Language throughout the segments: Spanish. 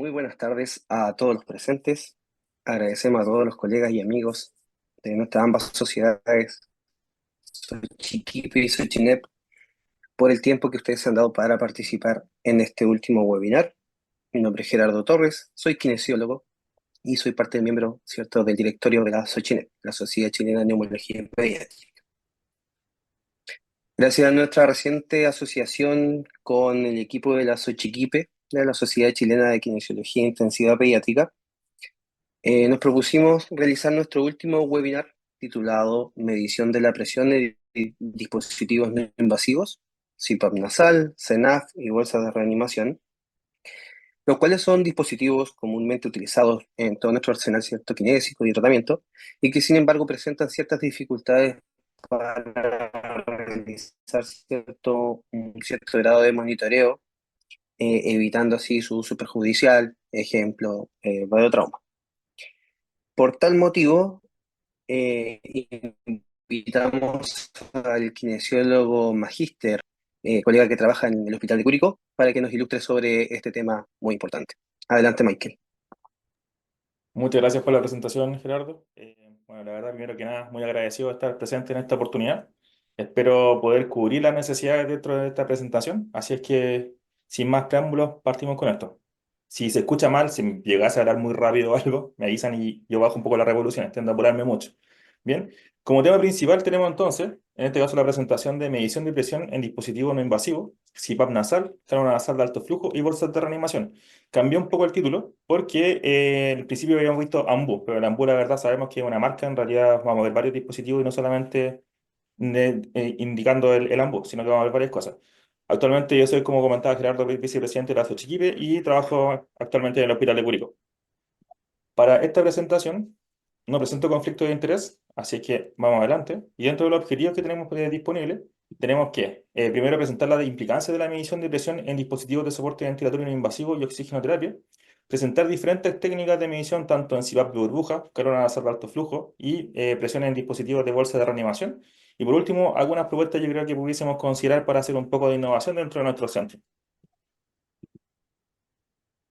Muy buenas tardes a todos los presentes. Agradecemos a todos los colegas y amigos de nuestras ambas sociedades, Xochitl y Xochinep, por el tiempo que ustedes han dado para participar en este último webinar. Mi nombre es Gerardo Torres, soy kinesiólogo y soy parte del miembro, ¿cierto?, del directorio de la Xochinep, la Sociedad Chilena de Neumología Pediátrica. Gracias a nuestra reciente asociación con el equipo de la Xochiquipe, de la Sociedad Chilena de Kinesiología Intensiva Pediátrica, nos propusimos realizar nuestro último webinar titulado Medición de la presión de dispositivos no invasivos, CPAP nasal, CENAF y bolsas de reanimación, los cuales son dispositivos comúnmente utilizados en todo nuestro arsenal cierto kinésico y tratamiento, y que sin embargo presentan ciertas dificultades para realizar un cierto grado de monitoreo, evitando así su uso perjudicial, ejemplo, radiotrauma. Por tal motivo, eh, invitamos al kinesiólogo magíster, colega que trabaja en el Hospital de Curicó, para que nos ilustre sobre este tema muy importante. Adelante, Michael. Muchas gracias por la presentación, Gerardo. Bueno, la verdad, primero que nada, muy agradecido de estar presente en esta oportunidad. Espero poder cubrir las necesidades dentro de esta presentación. Así es que, sin más preámbulos, partimos con esto. Si se escucha mal, si me llegase a hablar muy rápido o algo, me avisan y yo bajo un poco la revolución, tiendo a apurarme mucho. Bien, como tema principal tenemos entonces, en este caso, la presentación de medición de presión en dispositivos no invasivos, CPAP nasal, canula nasal de alto flujo y bolsas de reanimación. Cambió un poco el título porque al principio habíamos visto AMBU, pero el AMBU la verdad sabemos que es una marca, en realidad vamos a ver varios dispositivos y no solamente indicando el AMBU, sino que vamos a ver varias cosas. Actualmente yo soy, como comentaba Gerardo, vicepresidente de la Xochiquipe y trabajo actualmente en el Hospital de Curicó. Para esta presentación no presento conflicto de interés, así que vamos adelante. Y dentro de los objetivos que tenemos disponibles, tenemos que primero presentar la implicancia de la medición de presión en dispositivos de soporte ventilatorio no invasivo y oxigenoterapia, presentar diferentes técnicas de medición tanto en CPAP de burbuja, canula nasal de alto flujo y presión en dispositivos de bolsa de reanimación. Y por último, algunas propuestas yo creo que pudiésemos considerar para hacer un poco de innovación dentro de nuestro centro.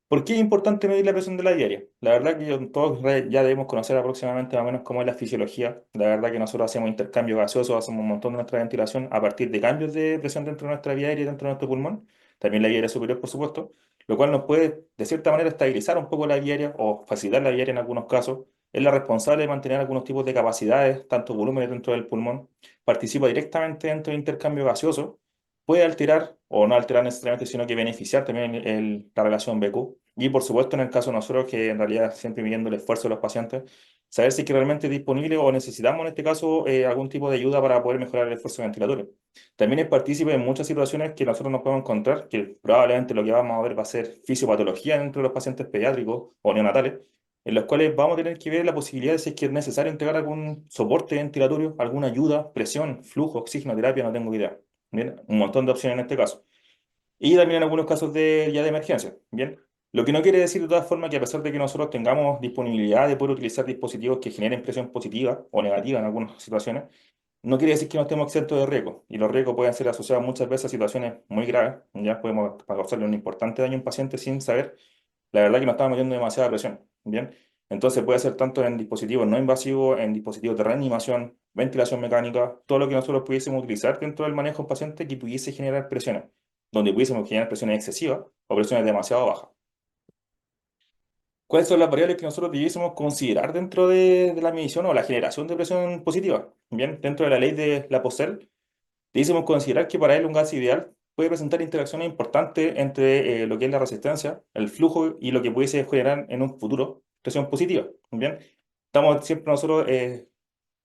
¿Por qué es importante medir la presión de la diaria? La verdad que todos ya debemos conocer aproximadamente más o menos cómo es la fisiología. La verdad que nosotros hacemos intercambios gaseosos, hacemos un montón de nuestra ventilación a partir de cambios de presión dentro de nuestra vía aérea y dentro de nuestro pulmón. También la vía aérea superior, por supuesto, lo cual nos puede, de cierta manera, estabilizar un poco la vía aérea o facilitar la vía aérea en algunos casos. Es la responsable de mantener algunos tipos de capacidades, tanto volúmenes dentro del pulmón. Participa directamente dentro de intercambio gaseoso. Puede alterar o no alterar necesariamente, sino que beneficiar también la relación BQ. Y por supuesto, en el caso de nosotros, que en realidad siempre midiendo el esfuerzo de los pacientes, saber si es que realmente es disponible o necesitamos en este caso algún tipo de ayuda para poder mejorar el esfuerzo ventilatorio. También es partícipe en muchas situaciones que nosotros nos podemos encontrar, que probablemente lo que vamos a ver va a ser fisiopatología dentro de los pacientes pediátricos o neonatales, en los cuales vamos a tener que ver la posibilidad de si es que es necesario entregar algún soporte ventilatorio, alguna ayuda, presión, flujo, oxigenoterapia, no tengo idea. Bien, un montón de opciones en este caso. Y también en algunos casos ya de emergencia. Bien, lo que no quiere decir de todas formas que a pesar de que nosotros tengamos disponibilidad de poder utilizar dispositivos que generen presión positiva o negativa en algunas situaciones, no quiere decir que no estemos exentos de riesgo. Y los riesgos pueden ser asociados muchas veces a situaciones muy graves. Ya podemos causarle un importante daño a un paciente sin saber la verdad que nos estamos metiendo demasiada presión. Bien, entonces puede ser tanto en dispositivos no invasivos, en dispositivos de reanimación, ventilación mecánica, todo lo que nosotros pudiésemos utilizar dentro del manejo del paciente que pudiese generar presiones, donde pudiésemos generar presiones excesivas o presiones demasiado bajas. ¿Cuáles son las variables que nosotros debiésemos considerar dentro de la medición o la generación de presión positiva? Bien, dentro de la ley de la POSEL, debiésemos considerar que para él un gas ideal puede presentar interacciones importantes entre lo que es la resistencia, el flujo y lo que pudiese generar en un futuro presión positiva. Bien, estamos siempre nosotros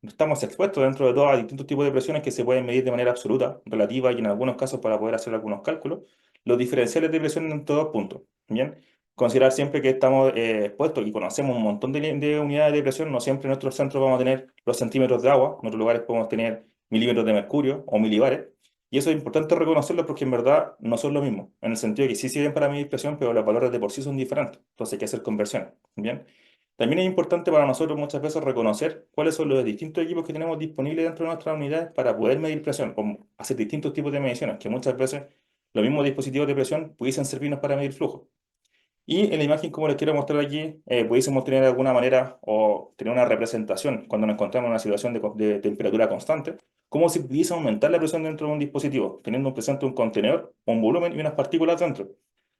estamos expuestos dentro de todos a distintos tipos de presiones que se pueden medir de manera absoluta, relativa y en algunos casos para poder hacer algunos cálculos. Los diferenciales de presión entre dos puntos. Bien, considerar siempre que estamos expuestos y conocemos un montón de unidades de presión. No siempre en nuestros centros vamos a tener los centímetros de agua, en otros lugares podemos tener milímetros de mercurio o milibares. Y eso es importante reconocerlo porque en verdad no son lo mismo, en el sentido de que sí sirven para medir presión, pero los valores de por sí son diferentes. Entonces hay que hacer conversiones. Bien. También es importante para nosotros muchas veces reconocer cuáles son los distintos equipos que tenemos disponibles dentro de nuestras unidades para poder medir presión o hacer distintos tipos de mediciones, que muchas veces los mismos dispositivos de presión pudiesen servirnos para medir flujo. Y en la imagen, como les quiero mostrar aquí, pudiésemos tener de alguna manera o tener una representación cuando nos encontramos en una situación de temperatura constante, como si pudiese aumentar la presión dentro de un dispositivo, teniendo presente un contenedor, un volumen y unas partículas dentro.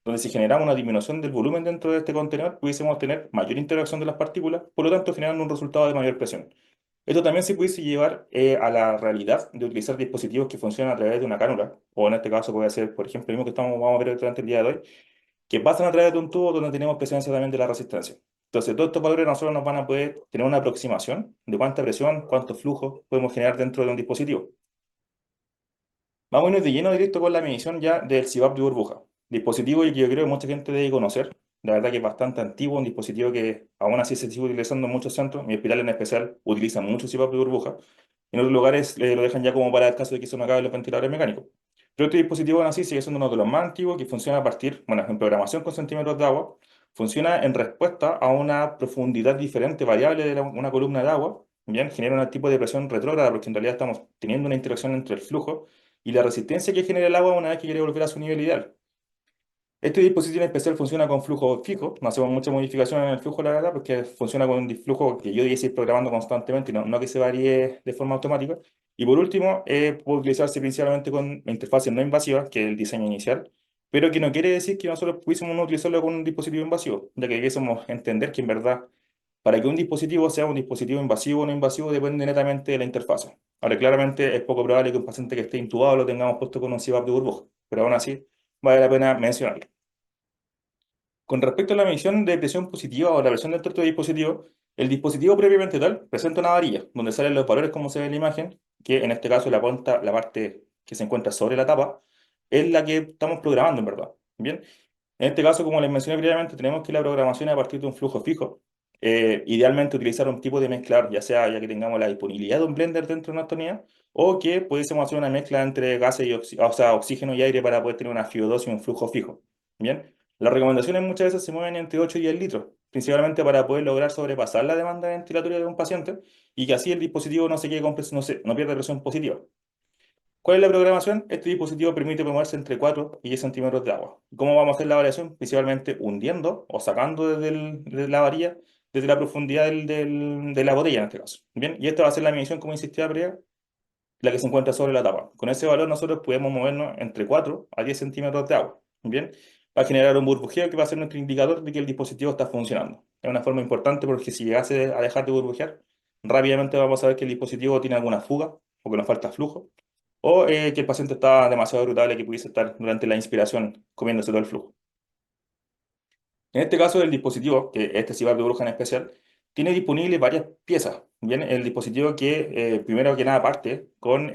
Donde si generamos una disminución del volumen dentro de este contenedor, pudiésemos tener mayor interacción de las partículas, por lo tanto generando un resultado de mayor presión. Esto también se pudiese llevar a la realidad de utilizar dispositivos que funcionan a través de una cánula, o en este caso puede ser, por ejemplo, el mismo que vamos a ver durante el día de hoy, que pasan a través de un tubo donde tenemos presencia también de la resistencia. Entonces, todos estos valores nosotros nos van a poder tener una aproximación de cuánta presión, cuánto flujo podemos generar dentro de un dispositivo. Vamos a irnos de lleno directo con la medición ya del CPAP de burbuja. Dispositivo que yo creo que mucha gente debe conocer. La verdad que es bastante antiguo, un dispositivo que aún así se sigue utilizando en muchos centros. Mi hospital en especial utiliza mucho CPAP de burbuja. En otros lugares lo dejan ya como para el caso de que se me acaben los ventiladores mecánicos. Pero este dispositivo aún así sigue siendo uno de los más antiguos que funciona a partir, bueno, en programación con centímetros de agua. Funciona en respuesta a una profundidad diferente, variable de una columna de agua. Bien, genera un tipo de presión retrógrada porque en realidad estamos teniendo una interacción entre el flujo y la resistencia que genera el agua una vez que quiere volver a su nivel ideal. Este dispositivo en especial funciona con flujo fijo, no hacemos mucha modificación en el flujo, la verdad, porque funciona con un flujo que yo debiese ir programando constantemente, no que se varíe de forma automática. Y por último, puede utilizarse principalmente con interfaces no invasivas, que es el diseño inicial, pero que no quiere decir que nosotros pudiésemos no utilizarlo con un dispositivo invasivo, ya que debiésemos entender que en verdad, para que un dispositivo sea un dispositivo invasivo o no invasivo, depende netamente de la interfase. Ahora, claramente es poco probable que un paciente que esté intubado lo tengamos puesto con un CPAP de burbuja, pero aún así vale la pena mencionarlo. Con respecto a la medición de presión positiva o la presión del tuerto de dispositivo, el dispositivo previamente tal presenta una varilla donde salen los valores como se ve en la imagen, que en este caso la parte que se encuentra sobre la tapa, es la que estamos programando en verdad. Bien, en este caso, como les mencioné previamente, tenemos que la programación es a partir de un flujo fijo. Idealmente utilizar un tipo de mezclar, ya sea ya que tengamos la disponibilidad de un blender dentro de nuestra unidad, o que pudiésemos hacer una mezcla entre gases y o sea, oxígeno y aire para poder tener una FiO2 y un flujo fijo. Bien, las recomendaciones muchas veces se mueven entre 8 y 10 litros, principalmente para poder lograr sobrepasar la demanda ventilatoria de un paciente y que así el dispositivo no se quede con no pierda presión positiva. ¿Cuál es la programación? Este dispositivo permite moverse entre 4 y 10 centímetros de agua. ¿Cómo vamos a hacer la variación? Principalmente hundiendo o sacando de la varilla desde la profundidad de la botella en este caso. Bien, y esta va a ser la medición, como insistía previa, la que se encuentra sobre la tapa. Con ese valor nosotros podemos movernos entre 4 a 10 centímetros de agua. Bien, va a generar un burbujeo que va a ser nuestro indicador de que el dispositivo está funcionando. Es una forma importante porque si llegase a dejar de burbujear, rápidamente vamos a ver que el dispositivo tiene alguna fuga o que nos falta flujo o que el paciente está demasiado irritable que pudiese estar durante la inspiración comiéndose todo el flujo. En este caso, el dispositivo, que este sí va de burbuja en especial, tiene disponibles varias piezas. Bien, el dispositivo que primero que nada parte con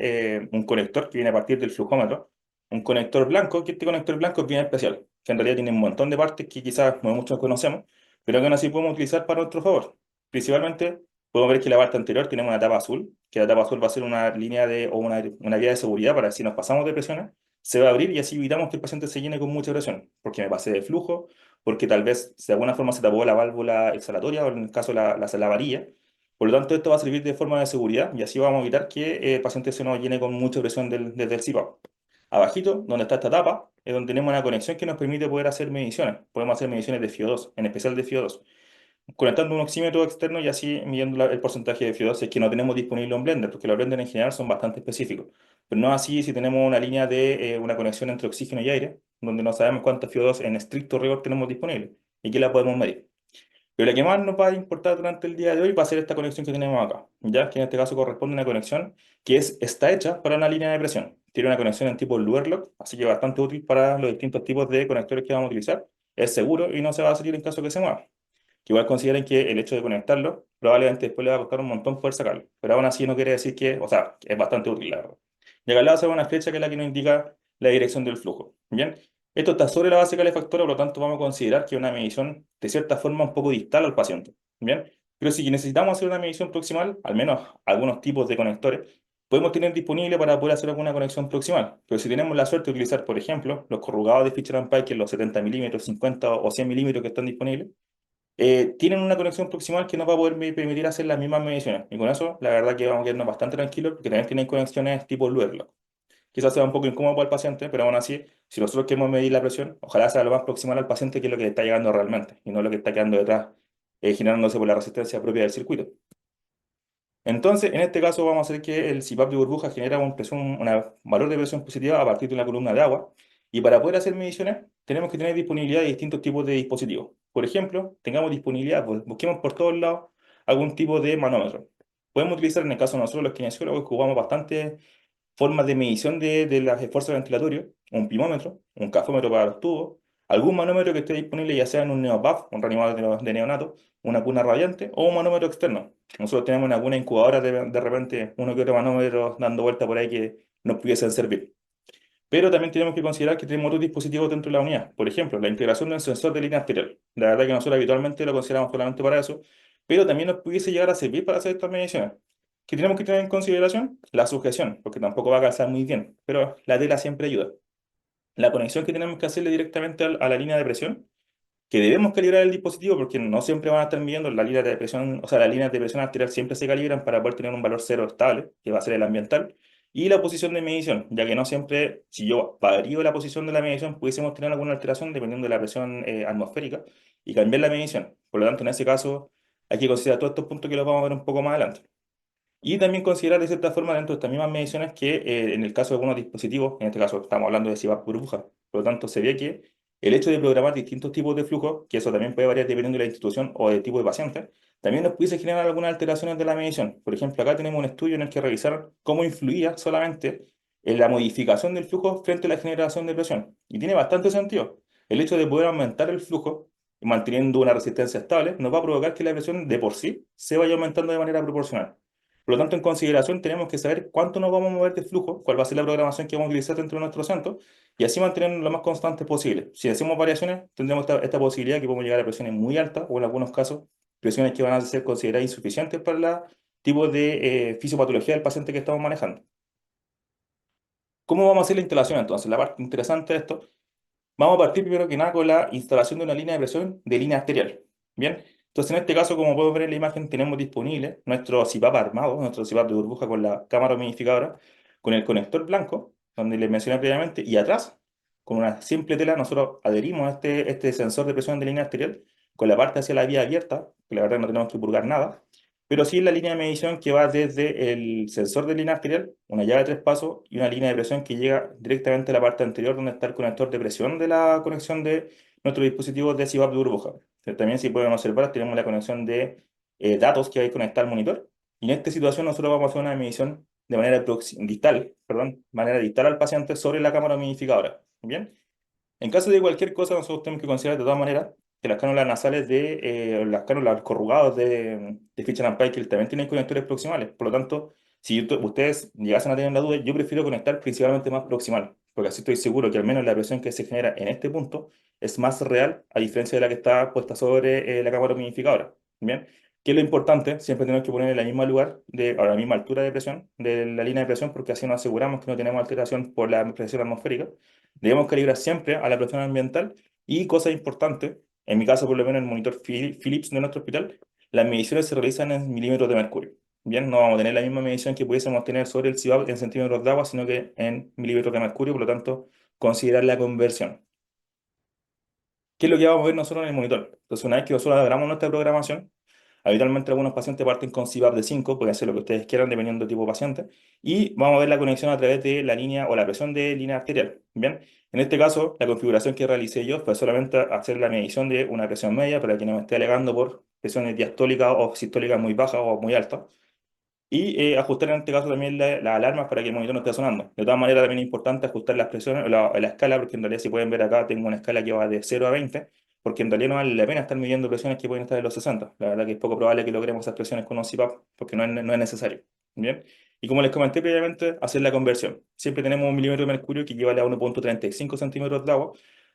un conector que viene a partir del flujómetro, un conector blanco, que este conector blanco es bien especial, que en realidad tiene un montón de partes que quizás no muchos conocemos, pero que aún así podemos utilizar para nuestro favor. Principalmente, podemos ver que la parte anterior tiene una tapa azul, que la tapa azul va a ser una línea o una vía de seguridad para que si nos pasamos de presiones, se va a abrir y así evitamos que el paciente se llene con mucha presión, porque me pasé de flujo porque tal vez de alguna forma se tapó la válvula exhalatoria o en el caso la varilla. Por lo tanto, esto va a servir de forma de seguridad y así vamos a evitar que el paciente se nos llene con mucha presión desde el CPAP. Abajito, donde está esta tapa, es donde tenemos una conexión que nos permite poder hacer mediciones. Podemos hacer mediciones de FiO2, en especial de FiO2 conectando un oxímetro externo y así midiendo el porcentaje de FiO2 si es que no tenemos disponible un blender, porque los blenders en general son bastante específicos. Pero no así si tenemos una línea de una conexión entre oxígeno y aire, donde no sabemos cuánta FiO2 en estricto rigor tenemos disponible y que la podemos medir. Pero la que más nos va a importar durante el día de hoy va a ser esta conexión que tenemos acá, ya que en este caso corresponde a una conexión que está hecha para una línea de presión. Tiene una conexión en tipo Luerlock, así que bastante útil para los distintos tipos de conectores que vamos a utilizar. Es seguro y no se va a salir en caso que se mueva que igual consideren que el hecho de conectarlo probablemente después le va a costar un montón poder sacarlo, pero aún así no quiere decir que, o sea, es bastante útil, la verdad. Y acá al lado se ve una flecha que es la que nos indica la dirección del flujo, ¿bien? Esto está sobre la base calefactora, por lo tanto vamos a considerar que es una medición de cierta forma un poco distal al paciente, ¿bien? Pero si necesitamos hacer una medición proximal, al menos algunos tipos de conectores, podemos tener disponible para poder hacer alguna conexión proximal. Pero si tenemos la suerte de utilizar, por ejemplo, los corrugados de Fisher Pike, los 70 milímetros, 50 o 100 milímetros que están disponibles, tienen una conexión proximal que nos va a poder permitir hacer las mismas mediciones. Y con eso, la verdad que vamos a quedarnos bastante tranquilos porque también tienen conexiones tipo Luerlock. Quizás sea un poco incómodo para el paciente, pero aún así Si nosotros queremos medir la presión, ojalá sea lo más proximal al paciente que es lo que le está llegando realmente, y no lo que está quedando detrás, generándose por la resistencia propia del circuito. Entonces, en este caso vamos a hacer que el CPAP de burbuja genera un valor de presión positiva a partir de una columna de agua. Y para poder hacer mediciones, tenemos que tener disponibilidad de distintos tipos de dispositivos. Por ejemplo, tengamos disponibilidad, pues, busquemos por todos lados algún tipo de manómetro. Podemos utilizar, en el caso de nosotros los kinesiólogos, que jugamos bastante formas de medición de los esfuerzos ventilatorios, un pimómetro, un cafómetro para los tubos, algún manómetro que esté disponible ya sea en un neoPAF, un reanimador de neonato, una cuna radiante o un manómetro externo. Nosotros tenemos en alguna incubadora de repente uno que otro manómetro dando vuelta por ahí que nos pudiesen servir. Pero también tenemos que considerar que tenemos otros dispositivos dentro de la unidad. Por ejemplo, la integración de un sensor de línea arterial. La verdad que nosotros habitualmente lo consideramos solamente para eso, pero también nos pudiese llegar a servir para hacer estas mediciones. ¿Qué tenemos que tener en consideración? La sujeción, porque tampoco va a calzar muy bien, pero la tela siempre ayuda. La conexión que tenemos que hacerle directamente a la línea de presión, que debemos calibrar el dispositivo porque no siempre van a estar midiendo la línea de presión, o sea, las líneas de presión arterial siempre se calibran para poder tener un valor cero estable, que va a ser el ambiental, y la posición de medición, ya que no siempre, si yo varío la posición de la medición, pudiésemos tener alguna alteración dependiendo de la presión atmosférica y cambiar la medición. Por lo tanto, en ese caso, hay que considerar todos estos puntos que los vamos a ver un poco más adelante. Y también considerar de cierta forma dentro de estas mismas mediciones que en el caso de algunos dispositivos, en este caso estamos hablando de CPAP burbuja, por lo tanto se ve que el hecho de programar distintos tipos de flujos, que eso también puede variar dependiendo de la institución o del tipo de paciente, también nos pudiese generar algunas alteraciones de la medición. Por ejemplo, acá tenemos un estudio en el que revisaron cómo influía solamente en la modificación del flujo frente a la generación de presión. Y tiene bastante sentido. El hecho de poder aumentar el flujo manteniendo una resistencia estable nos va a provocar que la presión de por sí se vaya aumentando de manera proporcional. Por lo tanto, en consideración tenemos que saber cuánto nos vamos a mover de flujo, cuál va a ser la programación que vamos a utilizar dentro de nuestro centro y así mantenernos lo más constantes posible. Si hacemos variaciones, tendremos esta posibilidad que podemos llegar a presiones muy altas o en algunos casos presiones que van a ser consideradas insuficientes para el tipo de fisiopatología del paciente que estamos manejando. ¿Cómo vamos a hacer la instalación entonces? La parte interesante de esto, vamos a partir primero que nada con la instalación de una línea de presión de línea arterial. Bien, entonces en este caso, como podemos ver en la imagen, tenemos disponible nuestro CPAP armado, nuestro CPAP de burbuja con la cámara humidificadora, con el conector blanco, donde les mencioné previamente, y atrás, con una simple tela, nosotros adherimos a este sensor de presión de línea arterial con la parte hacia la vía abierta, que la verdad no tenemos que purgar nada, pero sí la línea de medición que va desde el sensor de línea arterial, una llave de tres pasos y una línea de presión que llega directamente a la parte anterior donde está el conector de presión de la conexión de nuestro dispositivo de CPAP de burbuja. También, si pueden observar, tenemos la conexión de datos que hay conectada al monitor. Y en esta situación nosotros vamos a hacer una medición de manera distal, perdón, manera distal al paciente sobre la cámara humidificadora. ¿Bien? En caso de cualquier cosa, nosotros tenemos que considerar de todas maneras que las cánulas nasales las cánulas corrugadas de Fisher and Paykel también tienen conectores proximales. Por lo tanto, si ustedes llegasen a tener la duda, yo prefiero conectar principalmente más proximal, porque así estoy seguro que al menos la presión que se genera en este punto es más real, a diferencia de la que está puesta sobre la cámara humidificadora. ¿Bien? ¿Qué es lo importante? Siempre tenemos que poner en el mismo lugar, a la misma altura de presión de la línea de presión, porque así nos aseguramos que no tenemos alteración por la presión atmosférica. Debemos calibrar siempre a la presión ambiental y, cosa importante, en mi caso por lo menos el monitor Philips de nuestro hospital, las mediciones se realizan en milímetros de mercurio. Bien, no vamos a tener la misma medición que pudiésemos tener sobre el CIVAP en centímetros de agua, sino que en milímetros de mercurio, por lo tanto, considerar la conversión. ¿Qué es lo que vamos a ver nosotros en el monitor? Entonces, una vez que nosotros hagamos nuestra programación, habitualmente algunos pacientes parten con CPAP de 5, pueden hacer lo que ustedes quieran dependiendo del tipo de paciente, y vamos a ver la conexión a través de la línea o la presión de línea arterial. Bien, en este caso, la configuración que realicé yo fue solamente hacer la medición de una presión media para quien no me esté alegando por presiones diastólicas o sistólicas muy bajas o muy altas. Y ajustar en este caso también las alarmas para que el monitor no esté sonando. De todas maneras, también es importante ajustar las presiones, la escala, porque en realidad, si pueden ver acá, tengo una escala que va de 0 a 20, porque en realidad no vale la pena estar midiendo presiones que pueden estar en los 60. La verdad que es poco probable que logremos esas presiones con un CPAP, porque no es necesario. ¿Bien? Y como les comenté previamente, hacer la conversión. Siempre tenemos un milímetro de mercurio que equivale a 1,35 centímetros de agua.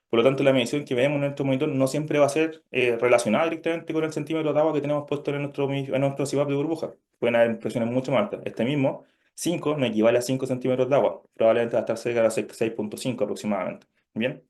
Por lo tanto, la medición que vemos en nuestro monitor no siempre va a ser relacionada directamente con el centímetro de agua que tenemos puesto en nuestro CPAP de burbuja. Pueden haber presiones mucho más altas. Este mismo 5 no equivale a 5 centímetros de agua. Probablemente va a estar cerca de los 6,5 aproximadamente. Bien.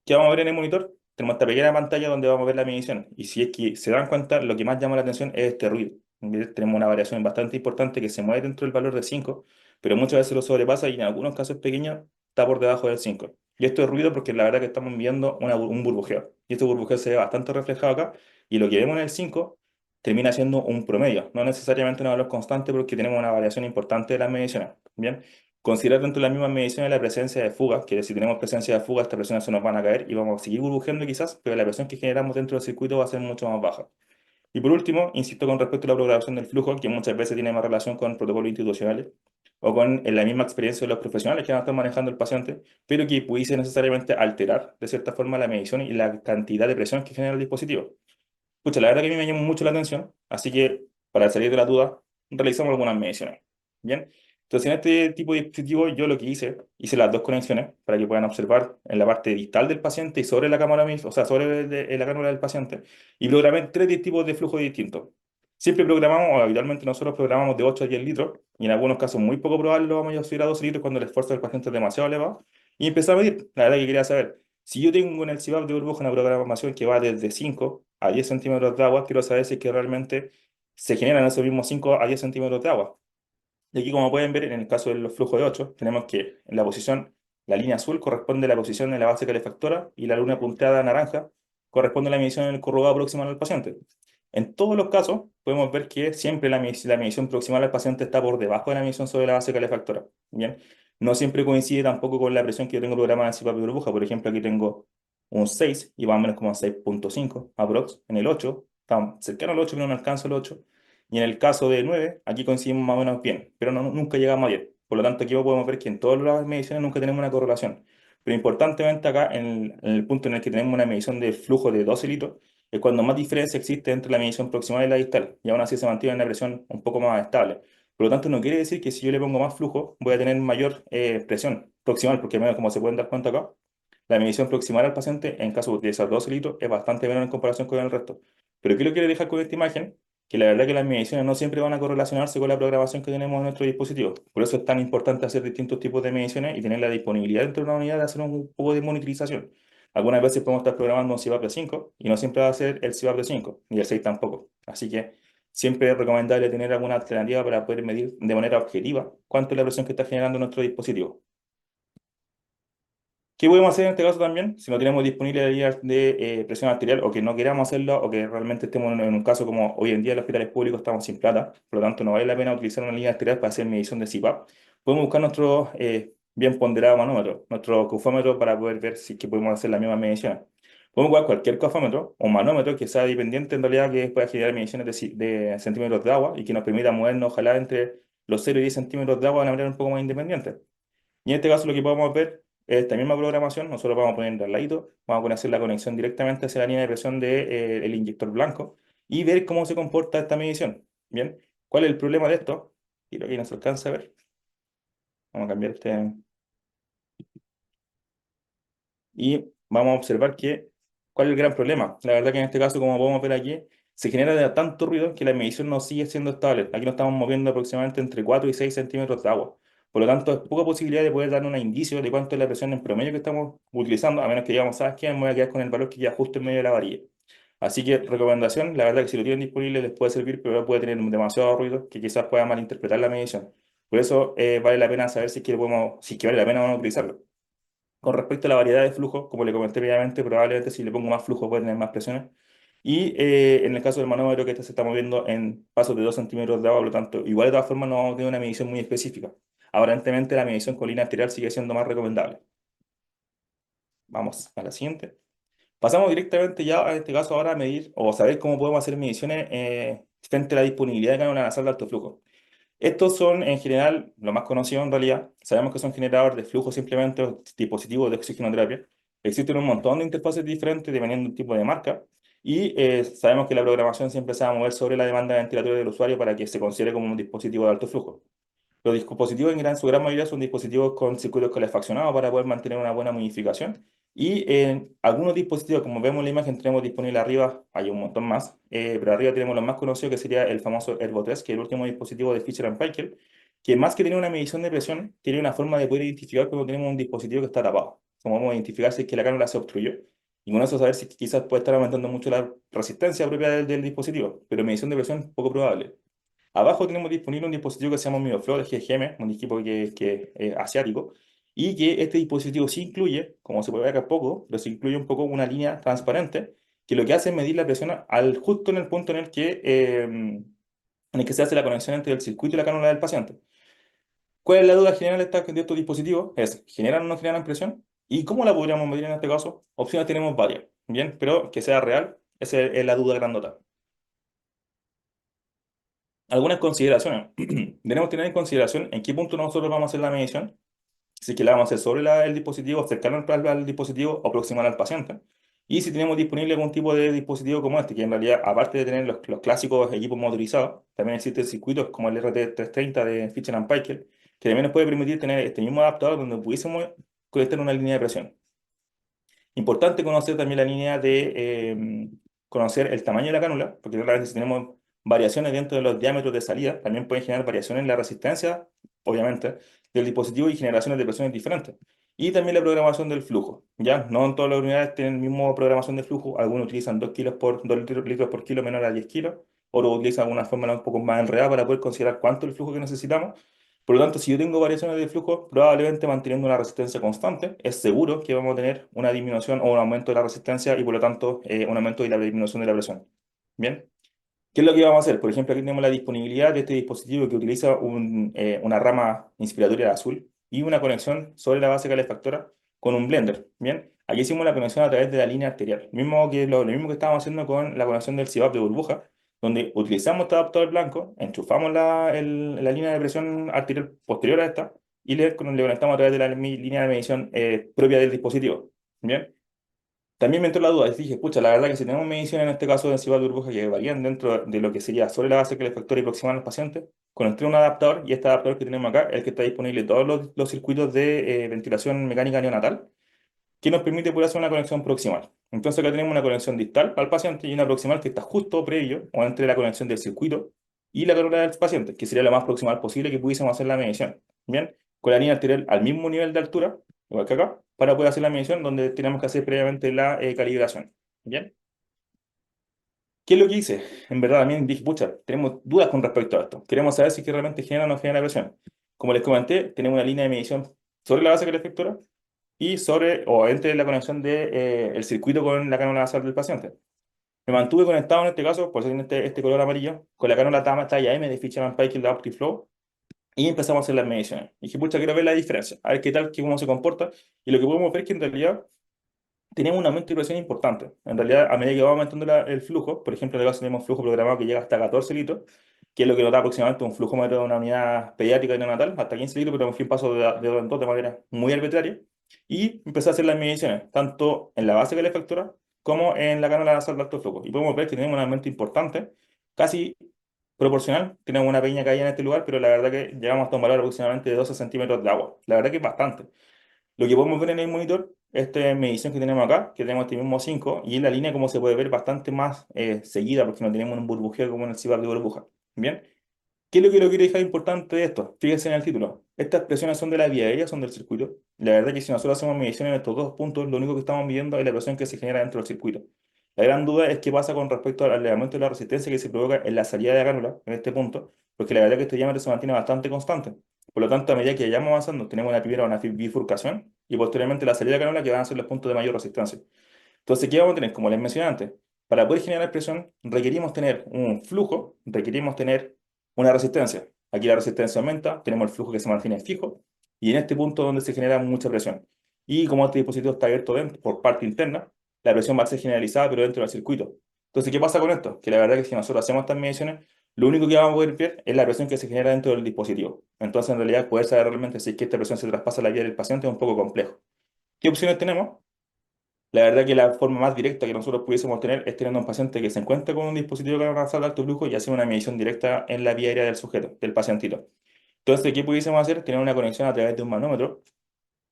¿Qué vamos a ver en el monitor? Tenemos esta pequeña pantalla donde vamos a ver la medición. Y si es que se dan cuenta, lo que más llama la atención es este ruido. ¿Bien? Tenemos una variación bastante importante que se mueve dentro del valor de 5, pero muchas veces lo sobrepasa y en algunos casos pequeños está por debajo del 5. Y esto es ruido porque la verdad que estamos viendo un burbujeo. Y este burbujeo se ve bastante reflejado acá. Y lo que vemos en el 5 termina siendo un promedio, no necesariamente un valor constante porque tenemos una variación importante de las mediciones. Bien, considerar dentro de las mismas mediciones la presencia de fugas, que si tenemos presencia de fugas, estas presiones se nos van a caer y vamos a seguir burbujeando quizás, pero la presión que generamos dentro del circuito va a ser mucho más baja. Y por último, insisto con respecto a la programación del flujo, que muchas veces tiene más relación con protocolos institucionales o con la misma experiencia de los profesionales que van a estar manejando el paciente, pero que pudiese necesariamente alterar de cierta forma la medición y la cantidad de presión que genera el dispositivo. Escucha, la verdad que a mí me llamó mucho la atención, así que para salir de la duda, realizamos algunas mediciones. Bien, entonces en este tipo de dispositivo yo lo que hice las dos conexiones para que puedan observar en la parte distal del paciente y sobre la cámara misma, o sea, sobre la cámara del paciente, y programé tres tipos de flujo distintos. Siempre programamos, o habitualmente nosotros programamos de 8 a 10 litros, y en algunos casos muy poco probable lo vamos a subir a 12 litros cuando el esfuerzo del paciente es demasiado elevado, y empecé a medir. La verdad que quería saber. Si yo tengo en el CIVAP de burbuja una programación que va desde 5 a 10 centímetros de agua, quiero saber si es que realmente se generan esos mismos 5 a 10 centímetros de agua. Y aquí, como pueden ver, en el caso de los flujos de 8 tenemos que en la posición, la línea azul corresponde a la posición de la base calefactora y la luna punteada naranja corresponde a la medición en el corrugado proximal al paciente. En todos los casos, podemos ver que siempre la medición proximal al paciente está por debajo de la medición sobre la base calefactora. Bien, no siempre coincide tampoco con la presión que yo tengo programada en CPAP de burbuja. Por ejemplo, aquí tengo un 6 y más o menos como 6,5 aprox. En el 8, está cercano al 8, pero no alcanzo el 8. Y en el caso de 9 aquí coincidimos más o menos bien, pero nunca llegamos a 10. Por lo tanto, aquí podemos ver que en todas las mediciones nunca tenemos una correlación. Pero importantemente acá, en el punto en el que tenemos una medición de flujo de 12 litros, es cuando más diferencia existe entre la medición proximal y la distal, y aún así se mantiene una presión un poco más estable. Por lo tanto, no quiere decir que si yo le pongo más flujo, voy a tener mayor presión proximal, porque menos como se pueden dar cuenta acá, la medición proximal al paciente, en caso de utilizar 12 litros, es bastante menor en comparación con el resto. Pero ¿qué lo quiero dejar con esta imagen? Que la verdad que las mediciones no siempre van a correlacionarse con la programación que tenemos en nuestro dispositivo. Por eso es tan importante hacer distintos tipos de mediciones y tener la disponibilidad dentro de una unidad de hacer un poco de monitorización. Algunas veces podemos estar programando un CPAP de 5 y no siempre va a ser el CPAP de 5, ni el 6 tampoco. Así que siempre es recomendable tener alguna alternativa para poder medir de manera objetiva cuánto es la presión que está generando nuestro dispositivo. ¿Qué podemos hacer en este caso también? Si no tenemos disponible la línea de presión arterial o que no queramos hacerlo o que realmente estemos en un caso como hoy en día en los hospitales públicos estamos sin plata, por lo tanto no vale la pena utilizar una línea arterial para hacer medición de CPAP, podemos buscar nuestro bien ponderado manómetro, nuestro cufómetro para poder ver si es que podemos hacer la misma medición. Podemos buscar cualquier cufómetro o manómetro que sea dependiente en realidad que pueda generar mediciones de centímetros de agua y que nos permita movernos ojalá entre los 0 y 10 centímetros de agua de una manera un poco más independiente. Y en este caso lo que podemos ver es esta misma programación, nosotros vamos a poner al ladito, vamos a poner hacer la conexión directamente hacia la línea de presión del inyector blanco y ver cómo se comporta esta medición. Bien, ¿cuál es el problema de esto? Y lo que no se alcanza a ver. Vamos a cambiar este. Y vamos a observar ¿cuál es el gran problema? La verdad que en este caso, como podemos ver aquí, se genera de tanto ruido que la medición no sigue siendo estable. Aquí nos estamos moviendo aproximadamente entre 4 y 6 centímetros de agua. Por lo tanto, es poca posibilidad de poder dar un indicio de cuánto es la presión en promedio que estamos utilizando, a menos que digamos, ¿sabes qué? Me voy a quedar con el valor que queda justo en medio de la varilla. Así que recomendación, la verdad que si lo tienen disponible les puede servir, pero puede tener demasiado ruido que quizás pueda malinterpretar la medición. Por eso vale la pena saber si es que vale la pena o no utilizarlo. Con respecto a la variedad de flujos, como le comenté previamente, probablemente si le pongo más flujo puede tener más presiones. Y en el caso del manómetro, que este se está moviendo en pasos de 2 centímetros de agua, por lo tanto, igual de todas formas no vamos a tener una medición muy específica. Aparentemente la medición con línea arterial sigue siendo más recomendable. Vamos a la siguiente. Pasamos directamente ya, en este caso, ahora a medir o saber cómo podemos hacer mediciones frente a la disponibilidad de cánulas nasal de alto flujo. Estos son en general lo más conocido en realidad. Sabemos que son generadores de flujo simplemente o dispositivos de oxigenoterapia. Existen un montón de interfaces diferentes dependiendo del tipo de marca. Y sabemos que la programación siempre se va a mover sobre la demanda ventilatoria del usuario para que se considere como un dispositivo de alto flujo. Los dispositivos su gran mayoría son dispositivos con circuitos calefaccionados para poder mantener una buena humidificación. Y en algunos dispositivos, como vemos en la imagen, tenemos disponible arriba, hay un montón más, pero arriba tenemos los más conocidos que sería el famoso Ergo 3, que es el último dispositivo de Fisher Paykel, que más que tener una medición de presión, tiene una forma de poder identificar cuando tenemos un dispositivo que está tapado. Como vamos a identificar si es que la cánula se obstruyó. Y con eso saber si quizás puede estar aumentando mucho la resistencia propia del dispositivo, pero medición de presión poco probable. Abajo tenemos disponible un dispositivo que se llama MioFlow de GGM, un equipo que es asiático, y que este dispositivo sí incluye, como se puede ver acá poco, pero sí incluye un poco una línea transparente que lo que hace es medir la presión justo en el punto en el que se hace la conexión entre el circuito y la cánula del paciente. ¿Cuál es la duda general de estos dispositivos? Es, ¿generan o no generan presión? ¿Y cómo la podríamos medir en este caso? Opciones tenemos varias, ¿bien? Pero que sea real, esa es la duda grandota. Algunas consideraciones. Debemos tener en consideración en qué punto nosotros vamos a hacer la medición, si es que la vamos a hacer sobre el dispositivo, cercano al dispositivo o proximal al paciente. Y si tenemos disponible algún tipo de dispositivo como este, que en realidad, aparte de tener los clásicos equipos motorizados, también existen circuitos como el RT330 de Fisher Paykel, que también nos puede permitir tener este mismo adaptador donde pudiésemos conectar una línea de presión. Importante conocer también la línea conocer el tamaño de la cánula, porque claramente si tenemos variaciones dentro de los diámetros de salida, también pueden generar variaciones en la resistencia, obviamente, del dispositivo y generaciones de presiones diferentes. Y también la programación del flujo, ¿ya? No en todas las unidades tienen el mismo programación de flujo, algunos utilizan 2 kilos por 2 litros por kilo menor a 10 kilos, otros utilizan una fórmula un poco más enredada para poder considerar cuánto es el flujo que necesitamos. Por lo tanto, si yo tengo variaciones de flujo, probablemente manteniendo una resistencia constante, es seguro que vamos a tener una disminución o un aumento de la resistencia y por lo tanto un aumento de la disminución de la presión. Bien, ¿qué es lo que vamos a hacer? Por ejemplo, aquí tenemos la disponibilidad de este dispositivo que utiliza una rama inspiratoria azul y una conexión sobre la base calefactora con un blender. Bien, aquí hicimos la conexión a través de la línea arterial, lo mismo que estábamos haciendo con la conexión del CPAP de burbuja, donde utilizamos este adaptador blanco, enchufamos la línea de presión arterial posterior a esta y le conectamos a través de la línea de medición propia del dispositivo. Bien. También me entró la duda, y dije, pucha, la verdad que si tenemos medición en este caso de densidad de burbuja que varían dentro de lo que sería sobre la base que el factor y proximal al paciente, conecté un adaptador y este adaptador que tenemos acá es el que está disponible en todos los circuitos de ventilación mecánica neonatal, que nos permite poder hacer una conexión proximal. Entonces acá tenemos una conexión distal al paciente y una proximal que está justo previo o entre la conexión del circuito y la cánula del paciente, que sería lo más proximal posible que pudiésemos hacer la medición. Bien, con la línea arterial al mismo nivel de altura, igual que acá, para poder hacer la medición donde tenemos que hacer previamente la calibración. Bien, ¿qué es lo que hice? En verdad también dije, pucha, tenemos dudas con respecto a esto. Queremos saber si es que realmente genera o no genera presión. Como les comenté, tenemos una línea de medición sobre la base calefactora y sobre o entre la conexión el circuito con la cánula nasal del paciente. Me mantuve conectado en este caso, por eso tiene este color amarillo, con la cánula talla M de Fisher Paykel de OptiFlow y empezamos a hacer las mediciones. Y dije, pucha, quiero ver la diferencia, a ver qué tal, cómo se comporta. Y lo que podemos ver es que en realidad tenemos un aumento de presión importante. En realidad, a medida que va aumentando el flujo, por ejemplo, en el caso tenemos un flujo programado que llega hasta 14 litros, que es lo que nos da aproximadamente un flujómetro de una unidad pediátrica y neonatal, hasta 15 litros, pero en fin, paso de dos en dos de manera muy arbitraria. Y empecé a hacer las mediciones, tanto en la base calefactora como en la cánula nasal de alto flujo. Y podemos ver que tenemos un aumento importante, casi proporcional. Tenemos una pequeña caída en este lugar, pero la verdad que llegamos hasta un valor aproximadamente de 12 centímetros de agua. La verdad que es bastante. Lo que podemos ver en el monitor, esta medición que tenemos acá, que tenemos este mismo 5 y en la línea, como se puede ver, bastante más seguida, porque no tenemos un burbujeo como en el CPAP de burbuja. Bien, ¿qué es lo que lo quiero dejar importante de esto? Fíjense en el título. Estas presiones son de la vía aérea, son del circuito. La verdad es que si nosotros hacemos mediciones en estos dos puntos, lo único que estamos midiendo es la presión que se genera dentro del circuito. La gran duda es qué pasa con respecto al aumento de la resistencia que se provoca en la salida de la cánula, en este punto, porque la verdad es que este diámetro se mantiene bastante constante. Por lo tanto, a medida que vayamos avanzando, tenemos una bifurcación y posteriormente la salida de la cánula que van a ser los puntos de mayor resistencia. Entonces, ¿qué vamos a tener? Como les mencioné antes, para poder generar presión requerimos tener un flujo, requerimos tener una resistencia. Aquí la resistencia aumenta, tenemos el flujo que se mantiene fijo y en este punto donde se genera mucha presión. Y como este dispositivo está abierto por parte interna, la presión va a ser generalizada pero dentro del circuito. Entonces, ¿qué pasa con esto? Que la verdad es que si nosotros hacemos estas mediciones, lo único que vamos a poder ver es la presión que se genera dentro del dispositivo. Entonces, en realidad, poder saber realmente si es que esta presión se traspasa a la vía del paciente es un poco complejo. ¿Qué opciones tenemos? La verdad que la forma más directa que nosotros pudiésemos tener es teniendo un paciente que se encuentra con un dispositivo que nasal de alto flujo y hacer una medición directa en la vía aérea del sujeto, del pacientito. Entonces, ¿qué pudiésemos hacer? Tener una conexión a través de un manómetro,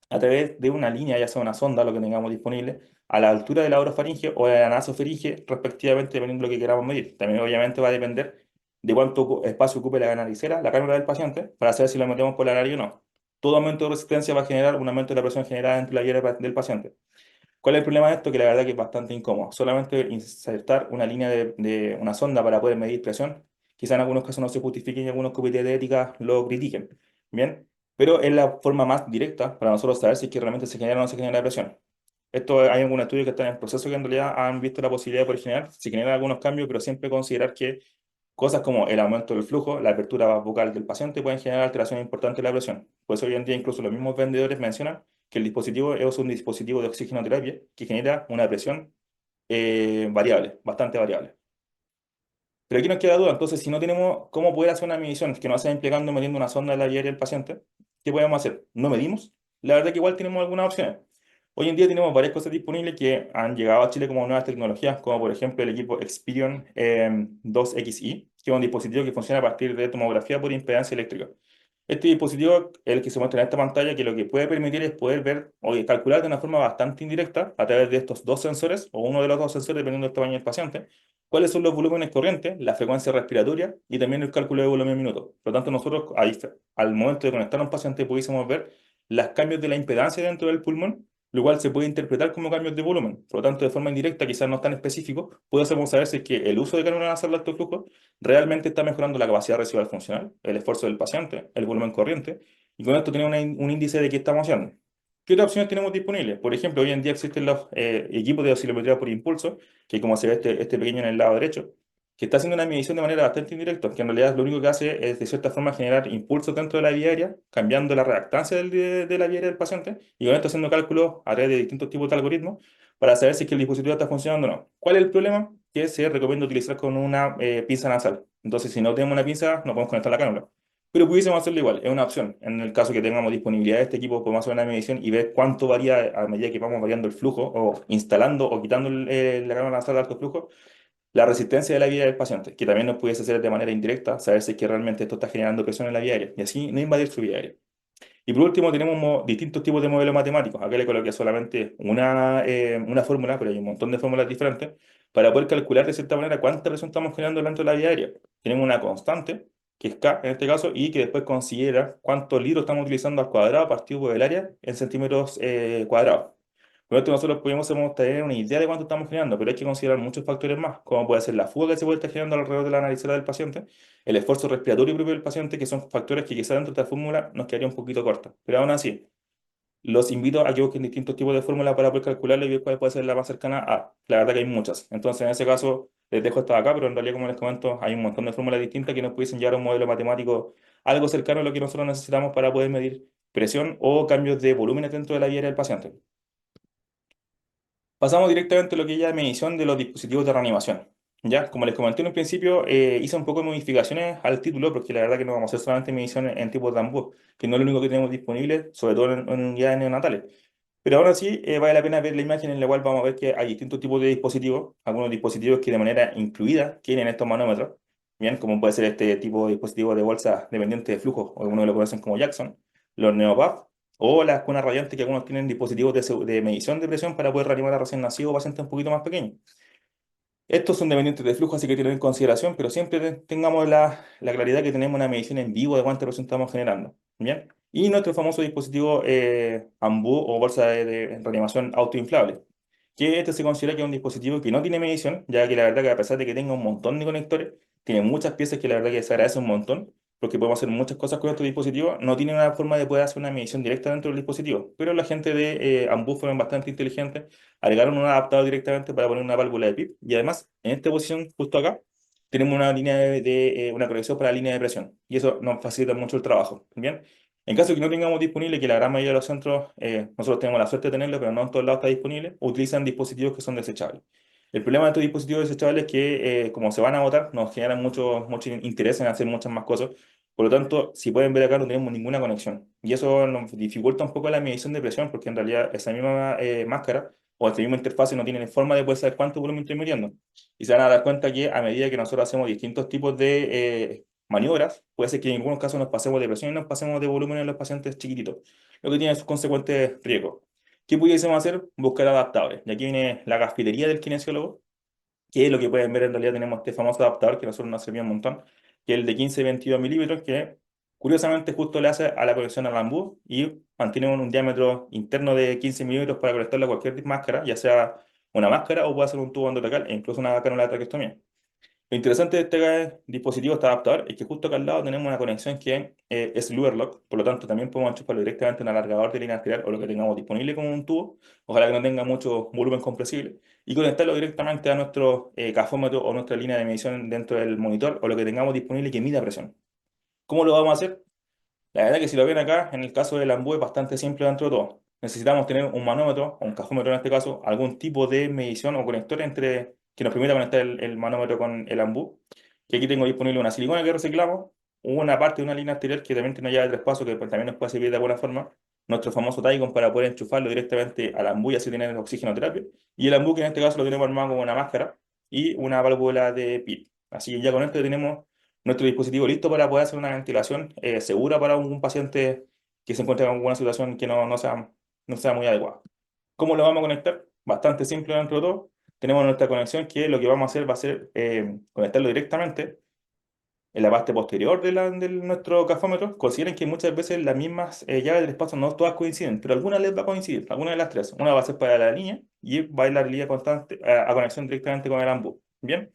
a través de una línea, ya sea una sonda, lo que tengamos disponible, a la altura de la orofaringe o de la nasofaringe, respectivamente, dependiendo de lo que queramos medir. También, obviamente, va a depender de cuánto espacio ocupe la naricera, la cánula del paciente, para saber si lo metemos por la nariz o no. Todo aumento de resistencia va a generar un aumento de la presión generada entre la vía del paciente. ¿Cuál es el problema de esto? Que la verdad que es bastante incómodo. Solamente insertar una línea de una sonda para poder medir presión, quizá en algunos casos no se justifique y algunos comités de ética lo critiquen. Bien, pero es la forma más directa para nosotros saber si es que realmente se genera o no se genera presión. Esto hay algunos estudios que están en proceso que en realidad han visto la posibilidad de poder generar, se generan algunos cambios, pero siempre considerar que cosas como el aumento del flujo, la apertura vocal del paciente pueden generar alteraciones importantes de la presión. Por eso hoy en día incluso los mismos vendedores mencionan que el dispositivo es un dispositivo de oxigenoterapia que genera una presión variable, bastante variable. Pero aquí nos queda duda, entonces si no tenemos cómo poder hacer una medición que no sea implicando metiendo una sonda en la diaria del paciente, ¿qué podemos hacer? ¿No medimos? La verdad que igual tenemos algunas opciones. Hoy en día tenemos varias cosas disponibles que han llegado a Chile como nuevas tecnologías, como por ejemplo el equipo Experion 2XI, que es un dispositivo que funciona a partir de tomografía por impedancia eléctrica. Este dispositivo es el que se muestra en esta pantalla, que lo que puede permitir es poder ver o calcular de una forma bastante indirecta, a través de estos dos sensores, o uno de los dos sensores, dependiendo del tamaño del paciente, cuáles son los volúmenes corrientes, la frecuencia respiratoria y también el cálculo de volumen minuto. Por lo tanto, nosotros al momento de conectar a un paciente pudiésemos ver los cambios de la impedancia dentro del pulmón, lo cual se puede interpretar como cambios de volumen. Por lo tanto, de forma indirecta, quizás no tan específico, podemos saber si es que el uso de cánula nasal de alto flujo realmente está mejorando la capacidad residual funcional, el esfuerzo del paciente, el volumen corriente, y con esto tenemos un índice de qué estamos haciendo. ¿Qué otras opciones tenemos disponibles? Por ejemplo, hoy en día existen los equipos de oscilometría por impulso, que como se ve este pequeño en el lado derecho, que está haciendo una medición de manera bastante indirecta, que en realidad lo único que hace es de cierta forma generar impulsos dentro de la vía aérea, cambiando la reactancia de la vía aérea del paciente, y con esto haciendo cálculos a través de distintos tipos de algoritmos para saber si es que el dispositivo está funcionando o no. ¿Cuál es el problema? Que se recomienda utilizar con una pinza nasal. Entonces, si no tenemos una pinza, no podemos conectar la cánula. Pero pudiésemos hacerlo igual, es una opción. En el caso que tengamos disponibilidad de este equipo, podemos hacer una medición y ver cuánto varía a medida que vamos variando el flujo o instalando o quitando la cánula nasal de alto flujo, la resistencia de la vía del paciente, que también nos pudiese hacer de manera indirecta saber si es que realmente esto está generando presión en la vía aérea y así no invadir su vía aérea. Y por último, tenemos distintos tipos de modelos matemáticos. Acá le coloqué solamente una fórmula, pero hay un montón de fórmulas diferentes para poder calcular de cierta manera cuánta presión estamos generando dentro de la vía aérea. Tenemos una constante, que es K en este caso, y que después considera cuántos litros estamos utilizando al cuadrado partido por el área en centímetros cuadrados. Con esto nosotros podemos tener una idea de cuánto estamos generando, pero hay que considerar muchos factores más, como puede ser la fuga que se puede estar generando alrededor de la naricera del paciente, el esfuerzo respiratorio propio del paciente, que son factores que quizás dentro de esta fórmula nos quedaría un poquito corta. Pero aún así, los invito a que busquen distintos tipos de fórmulas para poder calcularlo y ver cuál puede ser la más cercana a. La verdad que hay muchas. Entonces, en ese caso, les dejo esta de acá, pero en realidad, como les comento, hay un montón de fórmulas distintas que nos pudiesen llevar a un modelo matemático algo cercano a lo que nosotros necesitamos para poder medir presión o cambios de volúmenes dentro de la vida del paciente. Pasamos directamente a lo que es ya medición de los dispositivos de reanimación. Ya, como les comenté en un principio, hice un poco de modificaciones al título, porque la verdad que no vamos a hacer solamente medición en tipos de ambos, que no es lo único que tenemos disponible, sobre todo en unidades neonatales. Pero aún así, vale la pena ver la imagen en la cual vamos a ver que hay distintos tipos de dispositivos, algunos dispositivos que de manera incluida tienen estos manómetros, bien, como puede ser este tipo de dispositivo de bolsa dependiente de flujo, o algunos lo conocen como Jackson, los NeoPAP, o las cunas radiantes, que algunos tienen dispositivos de medición de presión para poder reanimar a recién nacidos o pacientes un poquito más pequeños. Estos son dependientes de flujo, así que tienen en consideración, pero siempre tengamos la claridad que tenemos una medición en vivo de cuánta presión estamos generando. ¿Bien? Y nuestro famoso dispositivo AMBU o bolsa de reanimación autoinflable, que este se considera que es un dispositivo que no tiene medición, ya que la verdad que a pesar de que tenga un montón de conectores, tiene muchas piezas que la verdad que se agradece un montón, porque podemos hacer muchas cosas con este dispositivo, no tiene una forma de poder hacer una medición directa dentro del dispositivo, pero la gente de AMBU fueron bastante inteligentes, agregaron un adaptador directamente para poner una válvula de PIP, y además, en esta posición, justo acá, tenemos una línea una conexión para la línea de presión, y eso nos facilita mucho el trabajo, ¿bien? En caso de que no tengamos disponible, que la gran mayoría de los centros, nosotros tenemos la suerte de tenerlo, pero no en todos lados está disponible, utilizan dispositivos que son desechables. El problema de estos dispositivos desechables es que, como se van a agotar, nos generan mucho interés en hacer muchas más cosas. Por lo tanto, si pueden ver acá, no tenemos ninguna conexión. Y eso nos dificulta un poco la medición de presión, porque en realidad esa misma máscara o esta misma interfase no tienen forma de poder saber cuánto volumen estoy midiendo. Y se van a dar cuenta que a medida que nosotros hacemos distintos tipos de maniobras, puede ser que en algunos casos nos pasemos de presión y nos pasemos de volumen en los pacientes chiquititos, lo que tiene sus consecuentes riesgos. ¿Qué pudiésemos hacer? Buscar adaptadores. Y aquí viene la gaspillería del kinesiólogo, que es lo que pueden ver en realidad tenemos este famoso adaptador que a nosotros nos sirvió un montón, que es el de 15 y 22 milímetros, que curiosamente justo le hace a la conexión al embudo y mantiene un diámetro interno de 15 milímetros para conectarlo a cualquier máscara, ya sea una máscara o puede ser un tubo endotracal e incluso una cánula de traqueostomía. Lo interesante de este dispositivo, este adaptador, es que justo acá al lado tenemos una conexión que es Lure Lock, por lo tanto también podemos enchufarlo directamente a un alargador de línea arterial o lo que tengamos disponible como un tubo, ojalá que no tenga mucho volumen compresible, y conectarlo directamente a nuestro cafómetro o nuestra línea de medición dentro del monitor o lo que tengamos disponible que mida presión. ¿Cómo lo vamos a hacer? La verdad que si lo ven acá, en el caso del Ambu es bastante simple dentro de todo. Necesitamos tener un manómetro, o un cajómetro en este caso, algún tipo de medición o conector entre que nos permita conectar el manómetro con el Ambu. Y aquí tengo disponible una silicona que reciclamos, una parte de una línea arterial que también tiene una llave de tres pasos que pues, también nos puede servir de alguna forma, nuestro famoso Tycon para poder enchufarlo directamente al Ambu y así tener oxigenoterapia. Y el Ambu que en este caso lo tenemos armado como una máscara y una válvula de PIP. Así que ya con esto tenemos nuestro dispositivo listo para poder hacer una ventilación segura para un paciente que se encuentra en alguna situación que no sea muy adecuada. ¿Cómo lo vamos a conectar? Bastante simple dentro de todo. Tenemos nuestra conexión que lo que vamos a hacer va a ser conectarlo directamente en la parte posterior de nuestro cafómetro. Consideren que muchas veces las mismas llaves del espacio no todas coinciden, pero alguna les va a coincidir, alguna de las tres. Una va a ser para la línea y va a ir la línea constante a conexión directamente con el AMBU. Bien.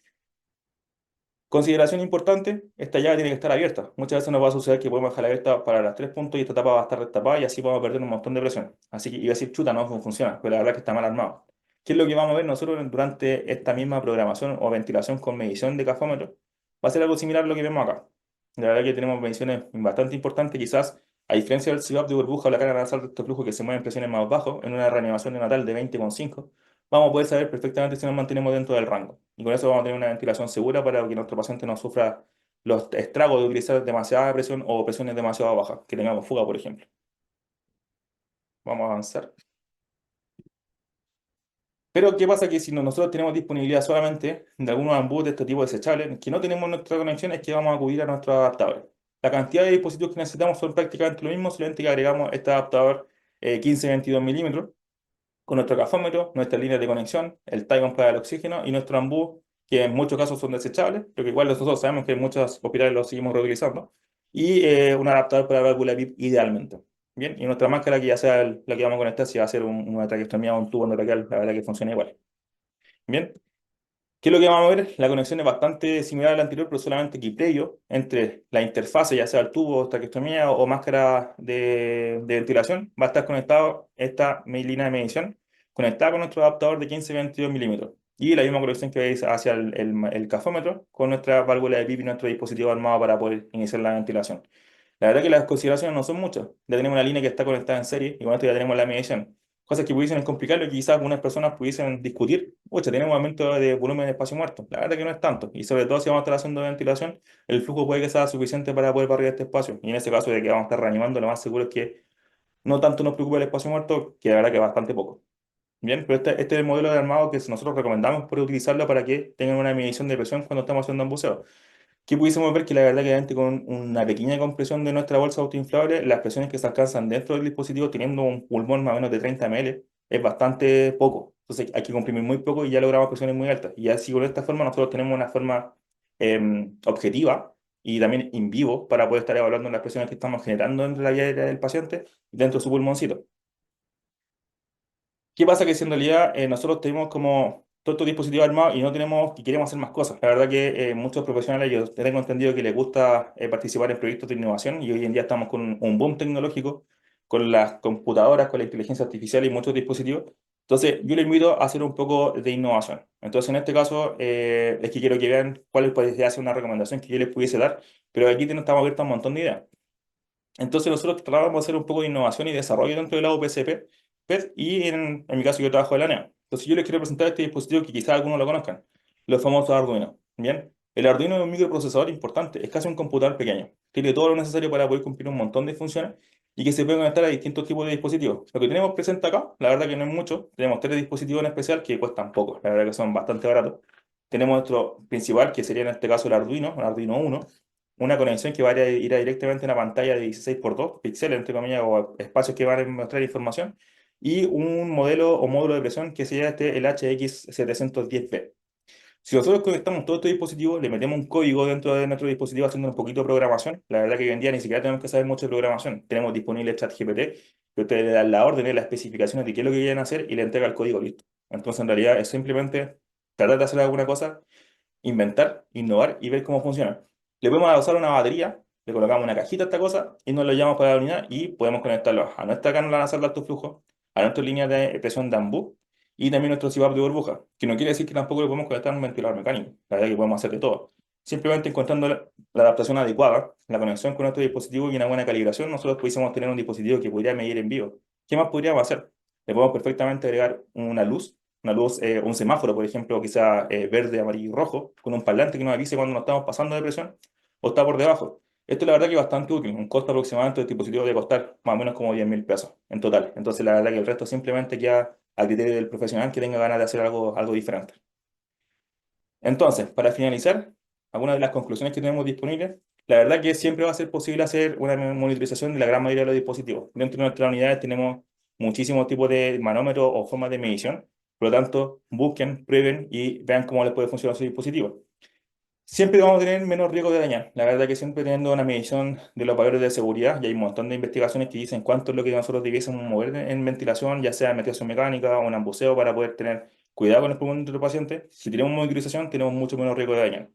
Consideración importante, esta llave tiene que estar abierta. Muchas veces nos va a suceder que podemos dejarla abierta para las tres puntos y esta tapa va a estar destapada y así vamos a perder un montón de presión. Así que iba a decir, chuta, no funciona, pero la verdad es que está mal armado. ¿Qué es lo que vamos a ver nosotros durante esta misma programación o ventilación con medición de cafómetro? Va a ser algo similar a lo que vemos acá. La verdad que tenemos mediciones bastante importantes, quizás a diferencia del CPAP de burbuja o la carga nasal de estos flujos que se mueven en presiones más bajos, en una reanimación neonatal de 20,5 vamos a poder saber perfectamente si nos mantenemos dentro del rango. Y con eso vamos a tener una ventilación segura para que nuestro paciente no sufra los estragos de utilizar demasiada presión o presiones demasiado bajas, que tengamos fuga, por ejemplo. Vamos a avanzar. Pero, ¿qué pasa? Que si nosotros tenemos disponibilidad solamente de algunos ambos de este tipo desechables, que no tenemos nuestra conexión, es que vamos a acudir a nuestros adaptadores. La cantidad de dispositivos que necesitamos son prácticamente lo mismo, solamente que agregamos este adaptador 15-22 milímetros, con nuestro cafómetro, nuestras líneas de conexión, el Tycon para el oxígeno y nuestro ambú, que en muchos casos son desechables, pero que igual nosotros sabemos que en muchos hospitales los seguimos reutilizando, y un adaptador para la válvula PIP idealmente. Bien, y nuestra máscara que ya sea la que vamos a conectar, si va a ser una traqueostomía o un tubo endotraqueal, la verdad que funciona igual. Bien, ¿qué es lo que vamos a ver? La conexión es bastante similar a la anterior, pero solamente que previo entre la interfase, ya sea el tubo, traqueostomía o máscara de ventilación, va a estar conectado esta línea de medición, conectada con nuestro adaptador de 15-22 milímetros. Y la misma conexión que veis hacia el cafómetro con nuestra válvula de PIP y nuestro dispositivo armado para poder iniciar la ventilación. La verdad que las consideraciones no son muchas. Ya tenemos una línea que está conectada en serie y con esto ya tenemos la medición. Cosas que pudiesen complicarlo y quizás algunas personas pudiesen discutir. Oye, tenemos un aumento de volumen de espacio muerto. La verdad que no es tanto. Y sobre todo si vamos a estar haciendo ventilación, el flujo puede que sea suficiente para poder barrer este espacio. Y en ese caso de que vamos a estar reanimando, lo más seguro es que no tanto nos preocupe el espacio muerto, que la verdad que es bastante poco. Bien, pero este es el modelo de armado que nosotros recomendamos por utilizarlo para que tengan una medición de presión cuando estamos haciendo un buceo que pudiésemos ver que la verdad que obviamente con una pequeña compresión de nuestra bolsa autoinflable, las presiones que se alcanzan dentro del dispositivo teniendo un pulmón más o menos de 30 ml es bastante poco. Entonces hay que comprimir muy poco y ya logramos presiones muy altas. Y así con esta forma nosotros tenemos una forma objetiva y también in vivo para poder estar evaluando las presiones que estamos generando dentro de la vía aérea del paciente y dentro de su pulmoncito. ¿Qué pasa? Que si en realidad nosotros tenemos como todos estos dispositivos armados y no tenemos y queremos hacer más cosas. La verdad que muchos profesionales, yo tengo entendido que les gusta participar en proyectos de innovación y hoy en día estamos con un boom tecnológico, con las computadoras, con la inteligencia artificial y muchos dispositivos. Entonces, yo les invito a hacer un poco de innovación. Entonces, en este caso, es que quiero que vean cuál podría ser una recomendación que yo les pudiese dar, pero aquí estamos abiertos a un montón de ideas. Entonces nosotros tratamos de hacer un poco de innovación y desarrollo dentro del lado PCP, PET, y en mi caso yo trabajo en la NEO. Entonces yo les quiero presentar este dispositivo que quizás algunos lo conozcan, los famosos Arduino. Bien, el Arduino es un microprocesador importante, es casi un computador pequeño. Tiene todo lo necesario para poder cumplir un montón de funciones y que se puede conectar a distintos tipos de dispositivos. Lo que tenemos presente acá, la verdad que no es mucho, tenemos tres dispositivos en especial que cuestan poco, la verdad que son bastante baratos. Tenemos nuestro principal, que sería en este caso el Arduino, un Arduino 1, una conexión que va a ir directamente a una pantalla de 16 por 2 píxeles, entre comillas, o espacios que van a mostrar información, y un modelo o módulo de presión que sería el HX710B. Si nosotros conectamos todos estos dispositivos, le metemos un código dentro de nuestro dispositivo haciendo un poquito de programación, la verdad que hoy en día ni siquiera tenemos que saber mucho de programación. Tenemos disponible ChatGPT, que ustedes le dan la orden, las especificaciones de qué es lo que quieren hacer y le entrega el código listo. Entonces, en realidad, es simplemente tratar de hacer alguna cosa inventar, innovar y ver cómo funciona. Le podemos usar una batería, le colocamos una cajita a esta cosa y nos lo llevamos para la unidad y podemos conectarlo a nuestra cámara nasal de alto flujo, a nuestra línea de presión de ambú y también nuestro CPAP de burbuja, que no quiere decir que tampoco le podemos conectar a un ventilador mecánico, la verdad que podemos hacer de todo. Simplemente encontrando la adaptación adecuada, la conexión con nuestro dispositivo y una buena calibración, nosotros pudiésemos tener un dispositivo que podría medir en vivo. ¿Qué más podríamos hacer? Le podemos perfectamente agregar una luz, un semáforo, por ejemplo, que sea verde, amarillo y rojo, con un parlante que nos avise cuando nos estamos pasando de presión o está por debajo. Esto la verdad que es bastante útil. Un costo aproximadamente del dispositivo debe costar más o menos como 10.000 pesos en total. Entonces la verdad que el resto simplemente queda a criterio del profesional que tenga ganas de hacer algo diferente. Entonces, para finalizar, algunas de las conclusiones que tenemos disponibles, la verdad que siempre va a ser posible hacer una monitorización de la gran mayoría de los dispositivos. Dentro de nuestras unidades tenemos muchísimos tipos de manómetros o formas de medición, por lo tanto, busquen, prueben y vean cómo les puede funcionar su dispositivo. Siempre vamos a tener menos riesgo de dañar. La verdad que siempre teniendo una medición de los valores de seguridad, y hay un montón de investigaciones que dicen cuánto es lo que nosotros debiésemos mover en ventilación, ya sea en ventilación mecánica o en ambuseo, para poder tener cuidado con el pulmón de nuestro paciente. Si tenemos monitorización, tenemos mucho menos riesgo de dañar.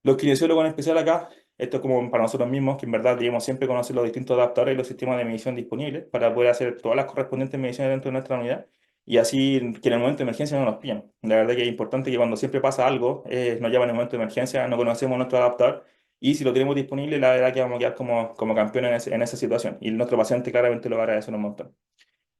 Los kinesiólogos en especial acá, esto es como para nosotros mismos, que en verdad debemos siempre conocer los distintos adaptadores y los sistemas de medición disponibles para poder hacer todas las correspondientes mediciones dentro de nuestra unidad y así que en el momento de emergencia no nos pillen. La verdad que es importante que cuando siempre pasa algo, nos llaman en el momento de emergencia, no conocemos nuestro adaptador y si lo tenemos disponible, la verdad que vamos a quedar como campeones en esa situación y nuestro paciente claramente lo va a agradecer un montón.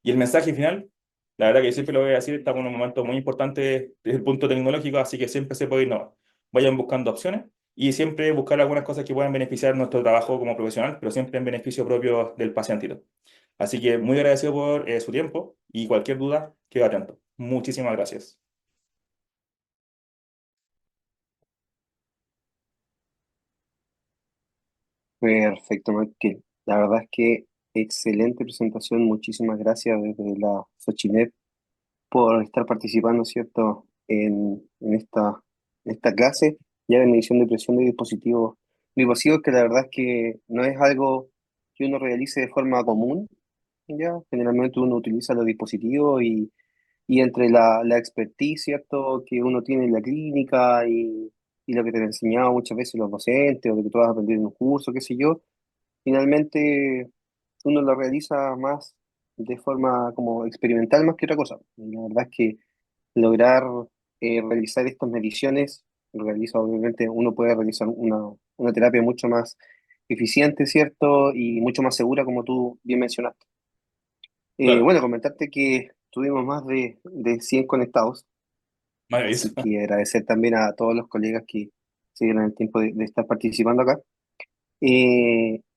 Y el mensaje final, la verdad que siempre lo voy a decir, estamos en un momento muy importante desde el punto tecnológico, así que siempre se puede innovar. Vayan buscando opciones y siempre buscar algunas cosas que puedan beneficiar nuestro trabajo como profesional, pero siempre en beneficio propio del pacientito. Así que muy agradecido por su tiempo y cualquier duda, quedo atento. Muchísimas gracias. Perfecto, Michael. La verdad es que excelente presentación. Muchísimas gracias desde la Sochinet por estar participando, ¿cierto?, en esta clase ya de medición de presión de dispositivos vivos, que la verdad es que no es algo que uno realice de forma común, ¿ya? Generalmente uno utiliza los dispositivos y entre la expertise, ¿cierto?, que uno tiene en la clínica y lo que te han enseñado muchas veces los docentes o lo que tú vas a aprender en un curso, qué sé yo, finalmente uno lo realiza más de forma como experimental más que otra cosa. Y la verdad es que lograr realizar estas mediciones, obviamente uno puede realizar una terapia mucho más eficiente, ¿cierto? Y mucho más segura, como tú bien mencionaste. Claro, Bueno, comentarte que tuvimos más de 100 conectados, maravilloso. así que agradecer también a todos los colegas que se dieron el tiempo de estar participando acá.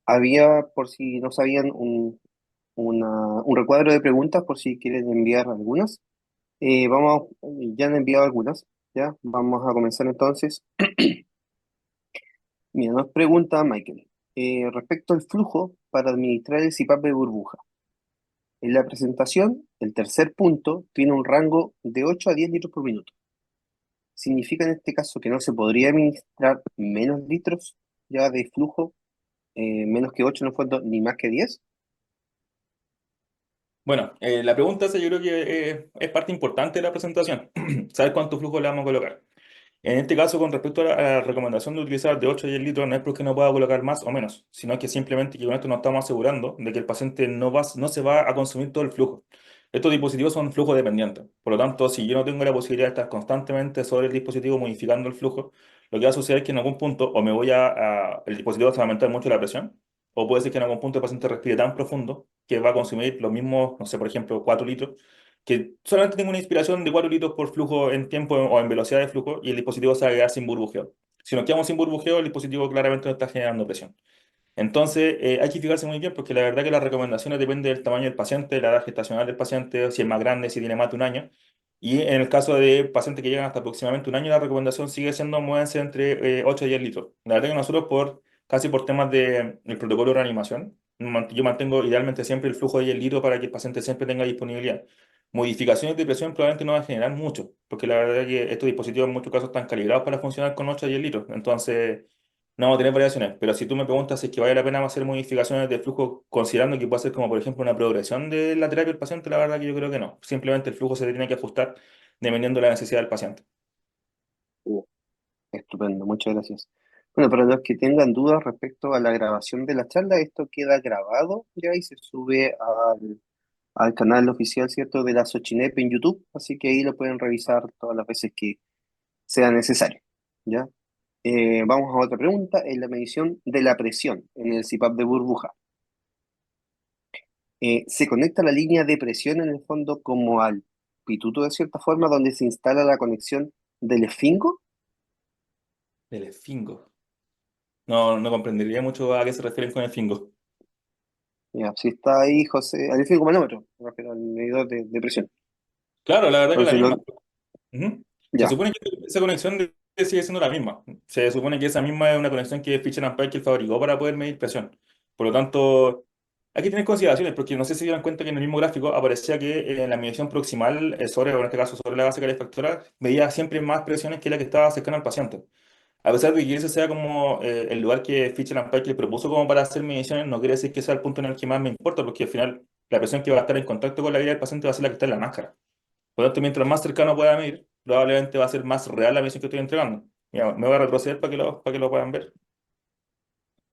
Había, por si no sabían, un recuadro de preguntas por si quieren enviar algunas. Ya han enviado algunas, ¿ya? Vamos a comenzar entonces. Mira, nos pregunta Michael, respecto al flujo para administrar el CPAP de burbuja. En la presentación, el tercer punto tiene un rango de 8 a 10 litros por minuto. ¿Significa en este caso que no se podría administrar menos litros ya de flujo, menos que 8 en el fondo, ni más que 10? Bueno, la pregunta esa yo creo que es parte importante de la presentación. Saber cuánto flujo le vamos a colocar. En este caso, con respecto a la recomendación de utilizar de 8 a 10 litros, no es porque no pueda colocar más o menos, sino que simplemente que con esto nos estamos asegurando de que el paciente no se va a consumir todo el flujo. Estos dispositivos son flujo dependientes. Por lo tanto, si yo no tengo la posibilidad de estar constantemente sobre el dispositivo modificando el flujo, lo que va a suceder es que en algún punto o el dispositivo se va a aumentar mucho la presión, o puede ser que en algún punto el paciente respire tan profundo que va a consumir los mismos, no sé, por ejemplo, 4 litros que solamente tengo una inspiración de 4 litros por flujo en tiempo o en velocidad de flujo y el dispositivo se va a quedar sin burbujeo. Si nos quedamos sin burbujeo, el dispositivo claramente no está generando presión. Entonces, hay que fijarse muy bien porque la verdad que las recomendaciones dependen del tamaño del paciente, la edad gestacional del paciente, si es más grande, si tiene más de un año. Y en el caso de pacientes que llegan hasta aproximadamente un año, la recomendación sigue siendo muévense entre 8 y 10 litros. La verdad que nosotros, casi por temas del protocolo de reanimación, yo mantengo idealmente siempre el flujo de 10 litros para que el paciente siempre tenga disponibilidad. Modificaciones de presión probablemente no va a generar mucho, porque la verdad que estos dispositivos en muchos casos están calibrados para funcionar con 8 a 10 litros. Entonces, no vamos a tener variaciones, pero si tú me preguntas si es que vale la pena hacer modificaciones de flujo considerando que puede ser como por ejemplo una progresión de la terapia del paciente, la verdad que yo creo que no. Simplemente el flujo se tiene que ajustar dependiendo de la necesidad del paciente. Estupendo, muchas gracias. Bueno, para los que tengan dudas respecto a la grabación de la charla, esto queda grabado ya y se sube al canal oficial, ¿cierto?, de la Sochinep en YouTube, así que ahí lo pueden revisar todas las veces que sea necesario, ¿ya? Vamos a otra pregunta, en la medición de la presión en el CPAP de burbuja. ¿Se conecta la línea de presión en el fondo como al pituto de cierta forma, donde se instala la conexión del esfingo? Del esfingo. No, no comprendería mucho a qué se refieren con el esfingo. Ya, si está ahí, José, al esfingo manómetro, me refiero al medidor de presión. Claro, la verdad que la Entonces, misma. Ujú. Se ya, supone que esa conexión sigue siendo la misma. Se supone que esa misma es una conexión que Fisher Ampere fabricó para poder medir presión. Por lo tanto, hay que tener consideraciones, porque no sé si se dieron cuenta que en el mismo gráfico aparecía que la medición proximal sobre, o en este caso sobre la base calefactora, medía siempre más presiones que la que estaba cercana al paciente. A pesar de que ese sea como el lugar que Fisher Ampere propuso como para hacer mediciones, no quiere decir que sea el punto en el que más me importa, porque al final la presión que va a estar en contacto con la vida del paciente va a ser la que está en la máscara. Por lo tanto, mientras más cercano pueda medir, probablemente va a ser más real la misión que estoy entregando. Mira, me voy a retroceder para que lo puedan ver.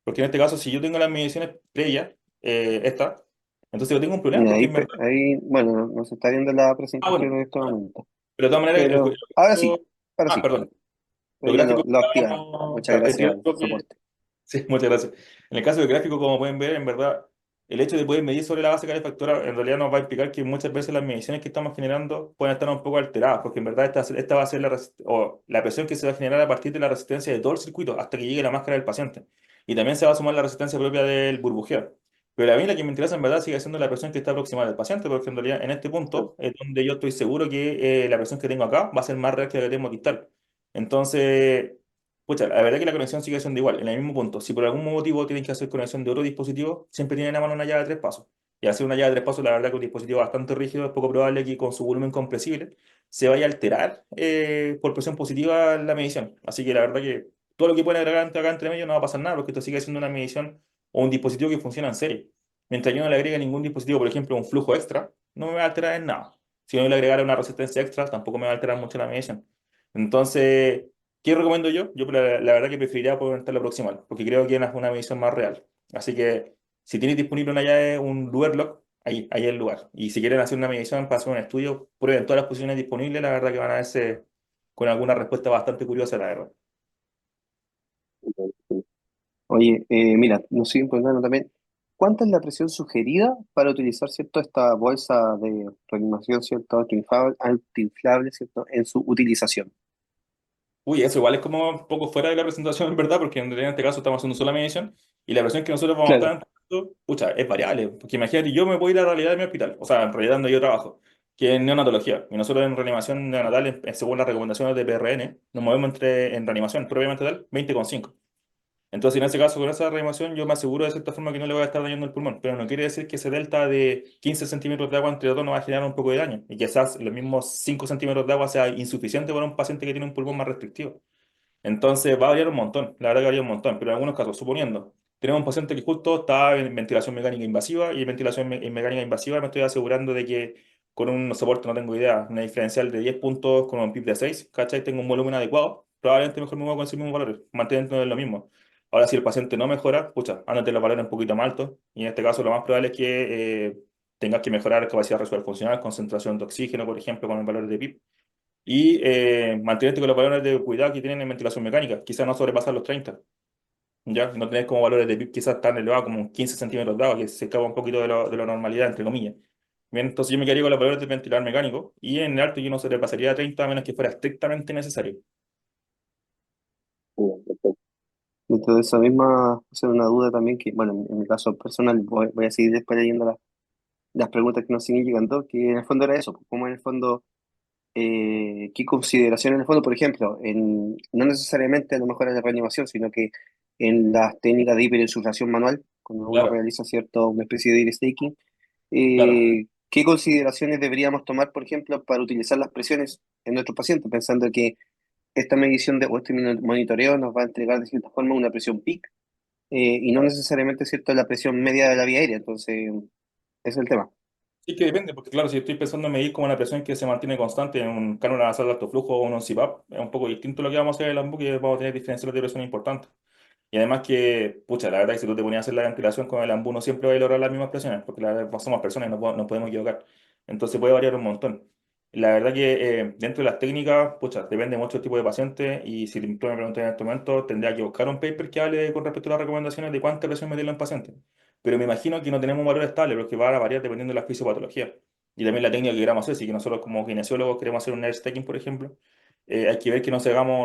Porque en este caso, si yo tengo las mediciones previas, esta, entonces yo tengo un problema mira, porque en verdad... bueno, no se está viendo la Ah, presentación bueno. en este momento. Pero de todas maneras, Pero ahora sí, ahora Ah, sí, perdón. pero Los ya gráficos... lo activaron. Muchas Claro, es que gracias yo al creo que soporte. sí, muchas gracias. En el caso del gráfico, como pueden ver, en verdad, el hecho de poder medir sobre la base calefactora en realidad nos va a implicar que muchas veces las mediciones que estamos generando pueden estar un poco alteradas, porque en verdad esta va a ser o la presión que se va a generar a partir de la resistencia de todo el circuito hasta que llegue a la máscara del paciente. Y también se va a sumar la resistencia propia del burbujeo. Pero a mí la que me interesa en verdad sigue siendo la presión que está aproximada del paciente, porque en realidad en este punto es donde yo estoy seguro que la presión que tengo acá va a ser más real que la que tengo distal. Entonces, pucha, la verdad que la conexión sigue siendo igual, en el mismo punto. Si por algún motivo tienen que hacer conexión de otro dispositivo, siempre tienen a mano una llave de tres pasos. Y hacer una llave de tres pasos, la verdad que un dispositivo bastante rígido, es poco probable que con su volumen compresible se vaya a alterar por presión positiva la medición. Así que la verdad que todo lo que pueden agregar acá entre medio no va a pasar nada, porque esto sigue siendo una medición o un dispositivo que funciona en serie. Mientras yo no le agregue ningún dispositivo, por ejemplo, un flujo extra, no me va a alterar en nada. Si no le agregara una resistencia extra, tampoco me va a alterar mucho la medición. Entonces, ¿qué recomiendo yo? Yo la verdad que preferiría poder la proximal, porque creo que es una medición más real. Así que si tienes disponible una llave, un Luerlock, ahí es el lugar. Y si quieren hacer una medición para hacer un estudio, prueben todas las posiciones disponibles, la verdad que van a verse con alguna respuesta bastante curiosa, la verdad. Oye, mira, nos siguen preguntando también, ¿cuánta es la presión sugerida para utilizar, cierto, esta bolsa de reanimación, cierto, autoinflable, cierto, en su utilización? Uy, eso igual es como un poco fuera de la presentación, en verdad, porque en realidad en este caso estamos haciendo sola medición y la presión que nosotros vamos a estar Claro, entrando, pucha, es variable. Porque imagínate, yo me voy a ir a la realidad de mi hospital, o sea, en realidad donde yo trabajo, que es neonatología. Y nosotros en reanimación neonatal, según las recomendaciones de PRN, nos movemos en reanimación propiamente tal, 20,5. Entonces, en ese caso, con esa reanimación, yo me aseguro de cierta forma que no le voy a estar dañando el pulmón, pero no quiere decir que ese delta de 15 centímetros de agua entre los dos no va a generar un poco de daño. Y quizás los mismos 5 centímetros de agua sea insuficiente para un paciente que tiene un pulmón más restrictivo. Entonces va a variar un montón, la verdad que varía un montón, pero en algunos casos, suponiendo, tenemos un paciente que justo está en ventilación mecánica invasiva y en ventilación mecánica invasiva me estoy asegurando de que con un soporte, no tengo idea, una diferencial de 10 puntos con un PIB de 6, ¿cachai? Tengo un volumen adecuado, probablemente mejor me muevo con esos mismos valores, manteniendo lo mismo. Ahora, si el paciente no mejora, pucha, ándate los valores un poquito más altos y en este caso lo más probable es que tengas que mejorar capacidad residual funcional, concentración de oxígeno, por ejemplo, con el valor de PIB y mantenerte con los valores de cuidado que tienen en ventilación mecánica, quizás no sobrepasar los 30, ¿ya? No tenés como valores de PIB quizás tan elevados como 15 centímetros de agua, que se escapa un poquito de la normalidad, entre comillas. Bien, entonces yo me quedaría con los valores de ventilador mecánico y en el alto yo no sobrepasaría a 30 a menos que fuera estrictamente necesario. bien, perfecto. Dentro de esa misma, hacer una duda también que, bueno, en mi caso personal, voy a seguir después leyendo las preguntas que nos siguen llegando, que en el fondo era eso, pues, como en el fondo, qué consideración en el fondo, por ejemplo, no necesariamente a lo mejor en la reanimación, sino que en las técnicas de hiperinsuflación manual, cuando uno Claro, realiza, cierto, una especie de air staking, claro, ¿qué consideraciones deberíamos tomar, por ejemplo, para utilizar las presiones en nuestros pacientes, pensando que esta medición o este monitoreo nos va a entregar de cierta forma una presión peak y no necesariamente, cierto, la presión media de la vía aérea? Entonces, ese es el tema. Sí que depende, porque claro, si estoy pensando en medir como una presión que se mantiene constante en un cánula nasal de alto flujo o en un CPAP, es un poco distinto lo que vamos a hacer en el AMBU, que vamos a tener diferenciales de presión importantes. Y además que, pucha, la verdad es que si tú te ponías a hacer la ventilación con el AMBU no siempre va a lograr las mismas presiones, porque la verdad somos personas y no podemos equivocar. Entonces puede variar un montón. La verdad que dentro de las técnicas, pucha, depende mucho del tipo de paciente y si tú me preguntas en este momento, tendría que buscar un paper que hable con respecto a las recomendaciones de cuánta presión meterle a un paciente. Pero me imagino que no tenemos un valor estable, porque va a variar dependiendo de la fisiopatología. Y también la técnica que queramos hacer, si que nosotros como kinesiólogos queremos hacer un nerve stacking, por ejemplo, hay que ver que no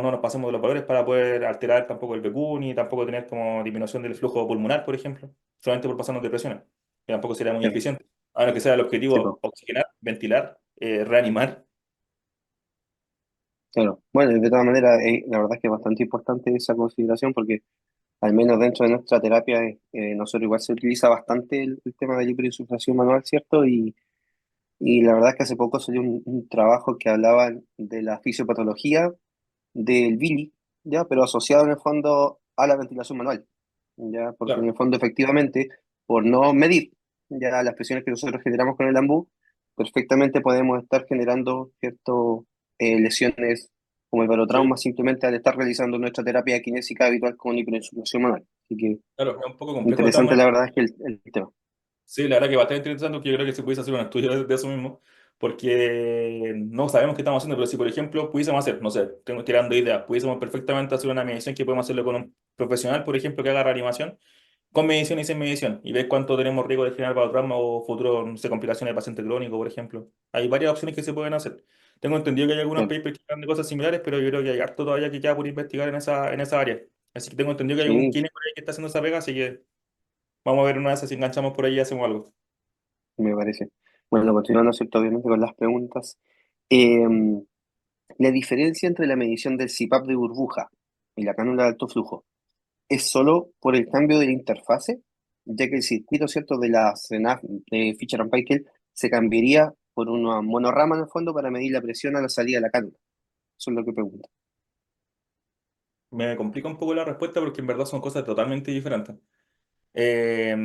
nos pasemos de los valores para poder alterar tampoco el BQ, ni tampoco tener como disminución del flujo pulmonar, por ejemplo, solamente por pasarnos de presiones, que tampoco sería muy Claro, eficiente. A menos que sea el sí, objetivo pues, oxigenar, ventilar, reanimar. claro. Bueno, de todas maneras, la verdad es que es bastante importante esa consideración porque al menos dentro de nuestra terapia, nosotros igual se utiliza bastante el tema de la hiperinsuflación manual, ¿cierto? Y la verdad es que hace poco salió un trabajo que hablaba de la fisiopatología del Billy, ¿ya? Pero asociado en el fondo a la ventilación manual, ¿ya? Porque en Claro, el fondo, efectivamente, por no medir ya las presiones que nosotros generamos con el AMBU, perfectamente podemos estar generando ciertas lesiones como el sí, barotrauma simplemente al estar realizando nuestra terapia kinésica habitual con hiperinsuflación manual. Así que claro, es un poco complejo de todas interesante maneras. la verdad es que el tema. Sí, la verdad que bastante interesante porque yo creo que se pudiese hacer un estudio de eso mismo, porque no sabemos qué estamos haciendo, pero si por ejemplo pudiésemos hacer, no sé, tengo tirando ideas, pudiésemos perfectamente hacer una medición que podemos hacerlo con un profesional, por ejemplo, que haga reanimación, con medición y sin medición, y ver cuánto tenemos riesgo de generar barotrauma o futuro, no sé, complicaciones de paciente crónico, por ejemplo. Hay varias opciones que se pueden hacer. Tengo entendido que hay algunos Claro. papers que hablan de cosas similares, pero yo creo que hay harto todavía que queda por investigar en esa área. Así que tengo entendido que hay un Sí, kine por ahí que está haciendo esa pega, así que vamos a ver una de esas si enganchamos por ahí y hacemos algo. me parece. Bueno, continuando, ¿cierto? Obviamente con las preguntas. Eh, la diferencia entre la medición del CPAP de burbuja y la cánula de alto flujo es solo por el cambio de la interfase, ya que el circuito, ¿cierto?, de la CENAF de Fisher and Paykel se cambiaría por una monorrama en el fondo para medir la presión a la salida de la cánula. Eso es lo que pregunto. Me complica un poco la respuesta porque en verdad son cosas totalmente diferentes. Eh,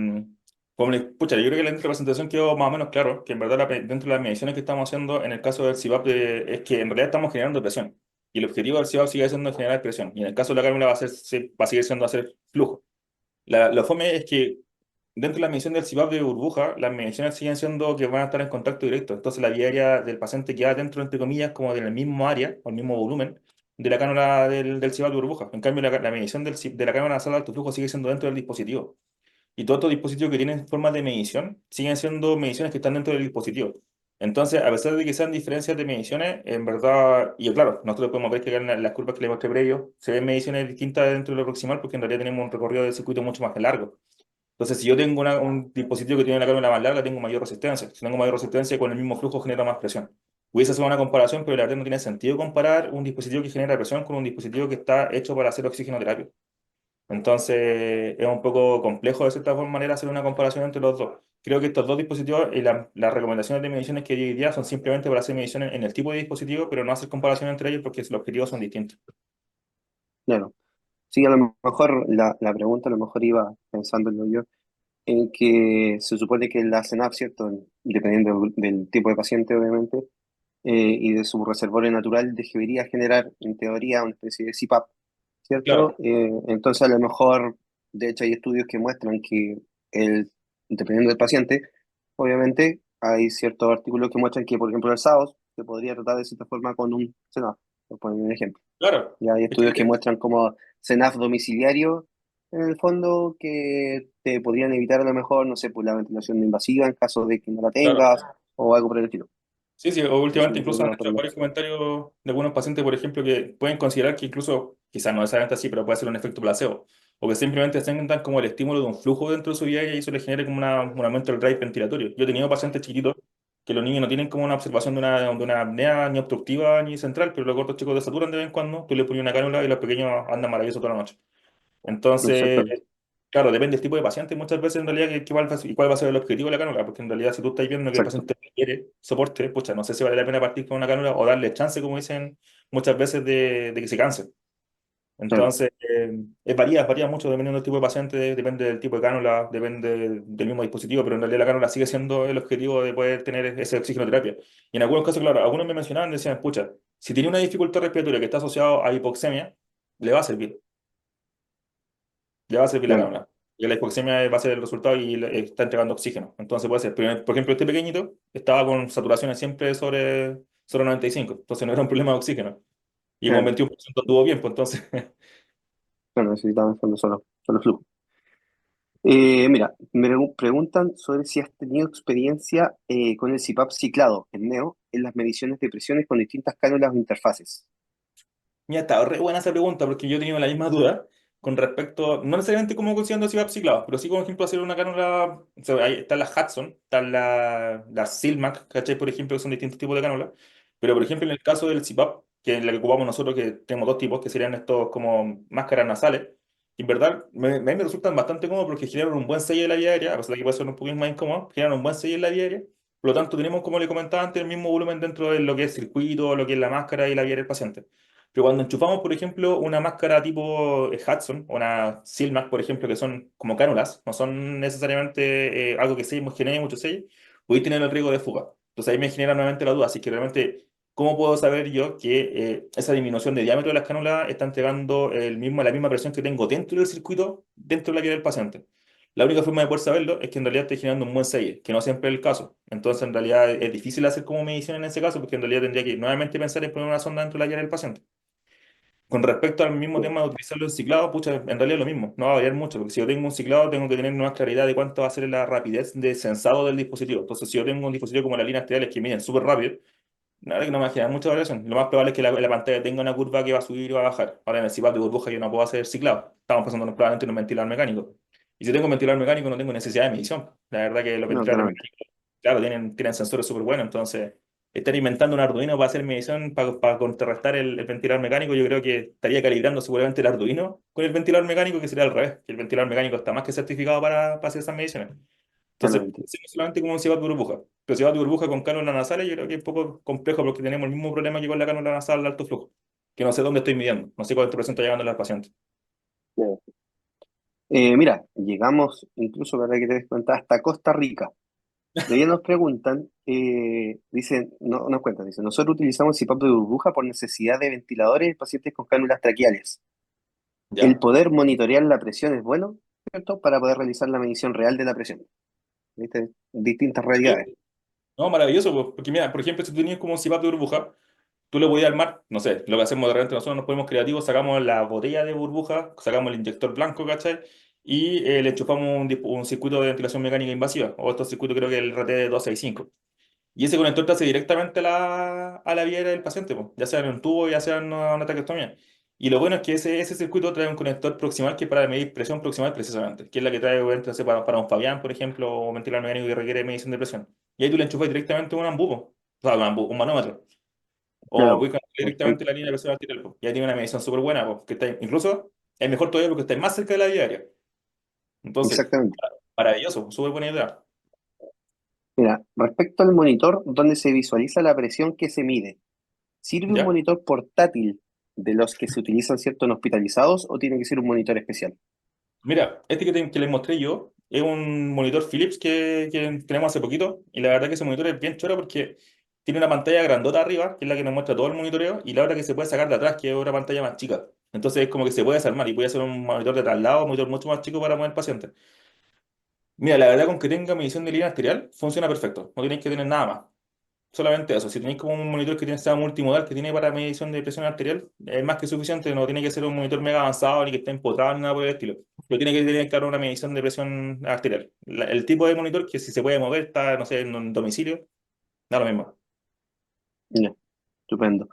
pucha, yo creo que la representación quedó más o menos claro, que en verdad dentro de las mediciones que estamos haciendo en el caso del CPAP es que en realidad estamos generando presión. Y el objetivo del CPAP sigue siendo generar presión. Y en el caso de la cánula va a seguir siendo hacer flujo. Lo fome es que dentro de la medición del CPAP de burbuja, las mediciones siguen siendo que van a estar en contacto directo. Entonces la vía aérea del paciente queda dentro, entre comillas, como del mismo área o el mismo volumen de la cánula del CPAP de burbuja. En cambio, la medición de la cánula nasal de alto flujo sigue siendo dentro del dispositivo. Y todos estos dispositivos que tienen formas de medición siguen siendo mediciones que están dentro del dispositivo. Entonces, a pesar de que sean diferencias de mediciones, en verdad, y claro, nosotros podemos ver que en las curvas que le mostré previo, se ven mediciones distintas dentro de lo proximal porque en realidad tenemos un recorrido de circuito mucho más largo. Entonces, si yo tengo un dispositivo que tiene una cánula más larga, tengo mayor resistencia. Si tengo mayor resistencia, con el mismo flujo genera más presión. Pudiese hacer una comparación, pero la verdad no tiene sentido comparar un dispositivo que genera presión con un dispositivo que está hecho para hacer oxigenoterapia. Entonces, es un poco complejo de cierta manera hacer una comparación entre los dos. Creo que estos dos dispositivos y las recomendaciones de mediciones que hay hoy día son simplemente para hacer mediciones en el tipo de dispositivo, pero no hacer comparación entre ellos porque los objetivos son distintos. Claro. Sí, a lo mejor la pregunta a lo mejor iba pensándolo yo en que se supone que la CENAF, ¿cierto? Dependiendo del tipo de paciente, obviamente, y de su reservorio natural, debería generar, en teoría, una especie de CPAP, ¿cierto? Claro, Entonces, a lo mejor, de hecho, hay estudios que muestran que, dependiendo del paciente, obviamente, hay ciertos artículos que muestran que, por ejemplo, el SAOS se podría tratar de cierta forma con un CENAF, por poner un ejemplo. claro. Ya hay Es que, estudios que muestran como CENAF domiciliario, en el fondo, que te podrían evitar a lo mejor, no sé, pues la ventilación no invasiva en caso de que no la claro. tengas o algo por el estilo. Sí, sí, o Eso es últimamente lo que incluso han uno hecho podría varios pensar. comentarios de algunos pacientes, por ejemplo, que pueden considerar que incluso, quizás no necesariamente así, pero puede ser un efecto placebo, o que simplemente sientan como el estímulo de un flujo dentro de su vida y eso les genere como un aumento del drive ventilatorio. Yo he tenido pacientes chiquitos que los niños no tienen como una observación de una apnea ni obstructiva ni central, pero los gordos chicos desaturan de vez en cuando, tú le pones una cánula y los pequeños andan maravillosos toda la noche. Entonces, Exactamente. claro, depende del tipo de paciente muchas veces en realidad cuál va a ser el objetivo de la cánula, porque en realidad si tú estás viendo que el Exacto. paciente quiere soporte, pucha, no sé si vale la pena partir con una cánula o darle chance, como dicen muchas veces, de que se canse. claro, Entonces, varía mucho dependiendo del tipo de paciente, depende del tipo de cánula, depende del mismo dispositivo, pero en realidad la cánula sigue siendo el objetivo de poder tener esa oxigenoterapia. Y en algunos casos, claro, algunos me mencionaban, decían, pucha, si tiene una dificultad respiratoria que está asociada a hipoxemia, le va a servir, le va a servir la claro. cánula. Y la hipoxemia va a ser el resultado y está entregando oxígeno. Entonces puede ser, pero, por ejemplo, este pequeñito estaba con saturaciones siempre sobre 95, entonces no era un problema de oxígeno. Y con Claro, 21% estuvo bien, pues entonces... claro, necesitaban solo flujo. Mira, preguntan sobre si has tenido experiencia con el CPAP ciclado, el NEO, en las mediciones de presiones con distintas cánulas o interfaces. Mira, está re buena esa pregunta porque yo he tenido la misma duda con respecto, no necesariamente cómo considerando si va ciclado, pero sí como ejemplo hacer una cánula, o sea, ahí está la Hudson, está la Silmac, ¿cachai? Por ejemplo, que son distintos tipos de cánulas, pero por ejemplo en el caso del CPAP, que es la que ocupamos nosotros, que tenemos dos tipos, que serían estos como máscaras nasales, y en verdad me resultan bastante cómodos porque generan un buen sello de la vía aérea, a pesar de que puede ser un poquito más incómodo, generan un buen sello en la vía aérea, por lo tanto tenemos, como le comentaba antes, el mismo volumen dentro de lo que es circuito, lo que es la máscara y la vía aérea del paciente. Pero cuando enchufamos, por ejemplo, una máscara tipo Hudson o una Silmac, por ejemplo, que son como cánulas, no son necesariamente algo que se genere mucho sello, podéis tener el riesgo de fuga. Entonces ahí me genera nuevamente la duda, así que realmente, ¿cómo puedo saber yo que esa disminución de diámetro de las cánulas está entregando la misma presión que tengo dentro del circuito, dentro de la vida del paciente? La única forma de poder saberlo es que en realidad esté generando un buen sello, que no siempre es el caso. Entonces, en realidad es difícil hacer como medición en ese caso, porque en realidad tendría que nuevamente pensar en poner una sonda dentro de la vida del paciente. Con respecto al mismo tema de utilizarlo en ciclado, pucha, en realidad es lo mismo, no va a variar mucho, porque si yo tengo un ciclado tengo que tener más claridad de cuánto va a ser la rapidez de sensado del dispositivo. Entonces, si yo tengo un dispositivo como las líneas arteriales que miden súper rápido, la verdad que no me va a generar mucha variación. Lo más probable es que la pantalla tenga una curva que va a subir y va a bajar. Ahora, en el CPAP de burbuja yo no puedo hacer ciclado. Estamos pasando probablemente en un ventilador mecánico. Y si tengo un ventilador mecánico no tengo necesidad de medición. La verdad que los No, ventiladores claramente. mecánicos, claro, tienen sensores súper buenos, entonces estar inventando un Arduino para hacer medición, para contrarrestar el ventilador mecánico, yo creo que estaría calibrando seguramente el Arduino con el ventilador mecánico, que sería al revés, que el ventilador mecánico está más que certificado para hacer esas mediciones. Entonces, Claramente. sí, no solamente como un cebado de burbuja, pero cebado de burbuja con cánula nasales yo creo que es un poco complejo porque tenemos el mismo problema que con la cánula nasal de alto flujo, que no sé dónde estoy midiendo, no sé cuánto presión está llegando al paciente. Bien. Mira, llegamos incluso para que te des cuenta hasta Costa Rica. De ahí nos preguntan, dicen, no, nos cuentan, dicen, nosotros utilizamos CPAP de burbuja por necesidad de ventiladores en pacientes con cánulas traqueales. El ¿Ya? poder monitorear la presión es bueno, ¿cierto? Para poder realizar la medición real de la presión. ¿Viste? Distintas realidades. Sí. No, maravilloso, pues, porque mira, por ejemplo, si tú tenías como un cebado de burbuja, tú le podías armar, no sé, lo que hacemos de repente nosotros nos ponemos creativos, sacamos la botella de burbuja, sacamos el inyector blanco, ¿cachai? Y le enchufamos un circuito de ventilación mecánica invasiva, o estos circuitos creo que el RT 265. Y ese conector te hace directamente a la vía del paciente, po, ya sea en un tubo, ya sea en una traqueostomía. Y lo bueno es que ese circuito trae un conector proximal que es para medir presión proximal precisamente, que es la que trae obviamente, no sé, para un Fabián, por ejemplo, o un ventilador mecánico que requiere medición de presión. Y ahí tú le enchufas directamente un ambu, po, o sea, un manómetro. O voy Claro, con directamente perfecto. la línea de presión arterial, po. Y ahí tiene una medición súper buena, po, que está, incluso es mejor todavía porque está más cerca de la vía aérea. Entonces, Exactamente. maravilloso, súper buena idea. Mira, respecto al monitor donde se visualiza la presión que se mide, ¿sirve un ¿Ya? monitor portátil de los que se utilizan, cierto, en hospitalizados o tiene que ser un monitor especial? Mira, este que les mostré yo es un monitor Philips que tenemos hace poquito y la verdad que ese monitor es bien choro porque tiene una pantalla grandota arriba, que es la que nos muestra todo el monitoreo, y la otra que se puede sacar de atrás, que es una pantalla más chica. Entonces es como que se puede desarmar y puede ser un monitor de traslado, un monitor mucho más chico para mover el paciente. Mira, la verdad con que tenga medición de línea arterial funciona perfecto, no tenéis que tener nada más. Solamente eso, si tenéis como un monitor que tiene sea multimodal que tiene para medición de presión arterial, es más que suficiente, no tiene que ser un monitor mega avanzado ni que esté empotrado ni nada por el estilo. Pero tiene que tener, claro, una medición de presión arterial. El tipo de monitor que si se puede mover, está, no sé, en un domicilio, da lo mismo. Ya, estupendo.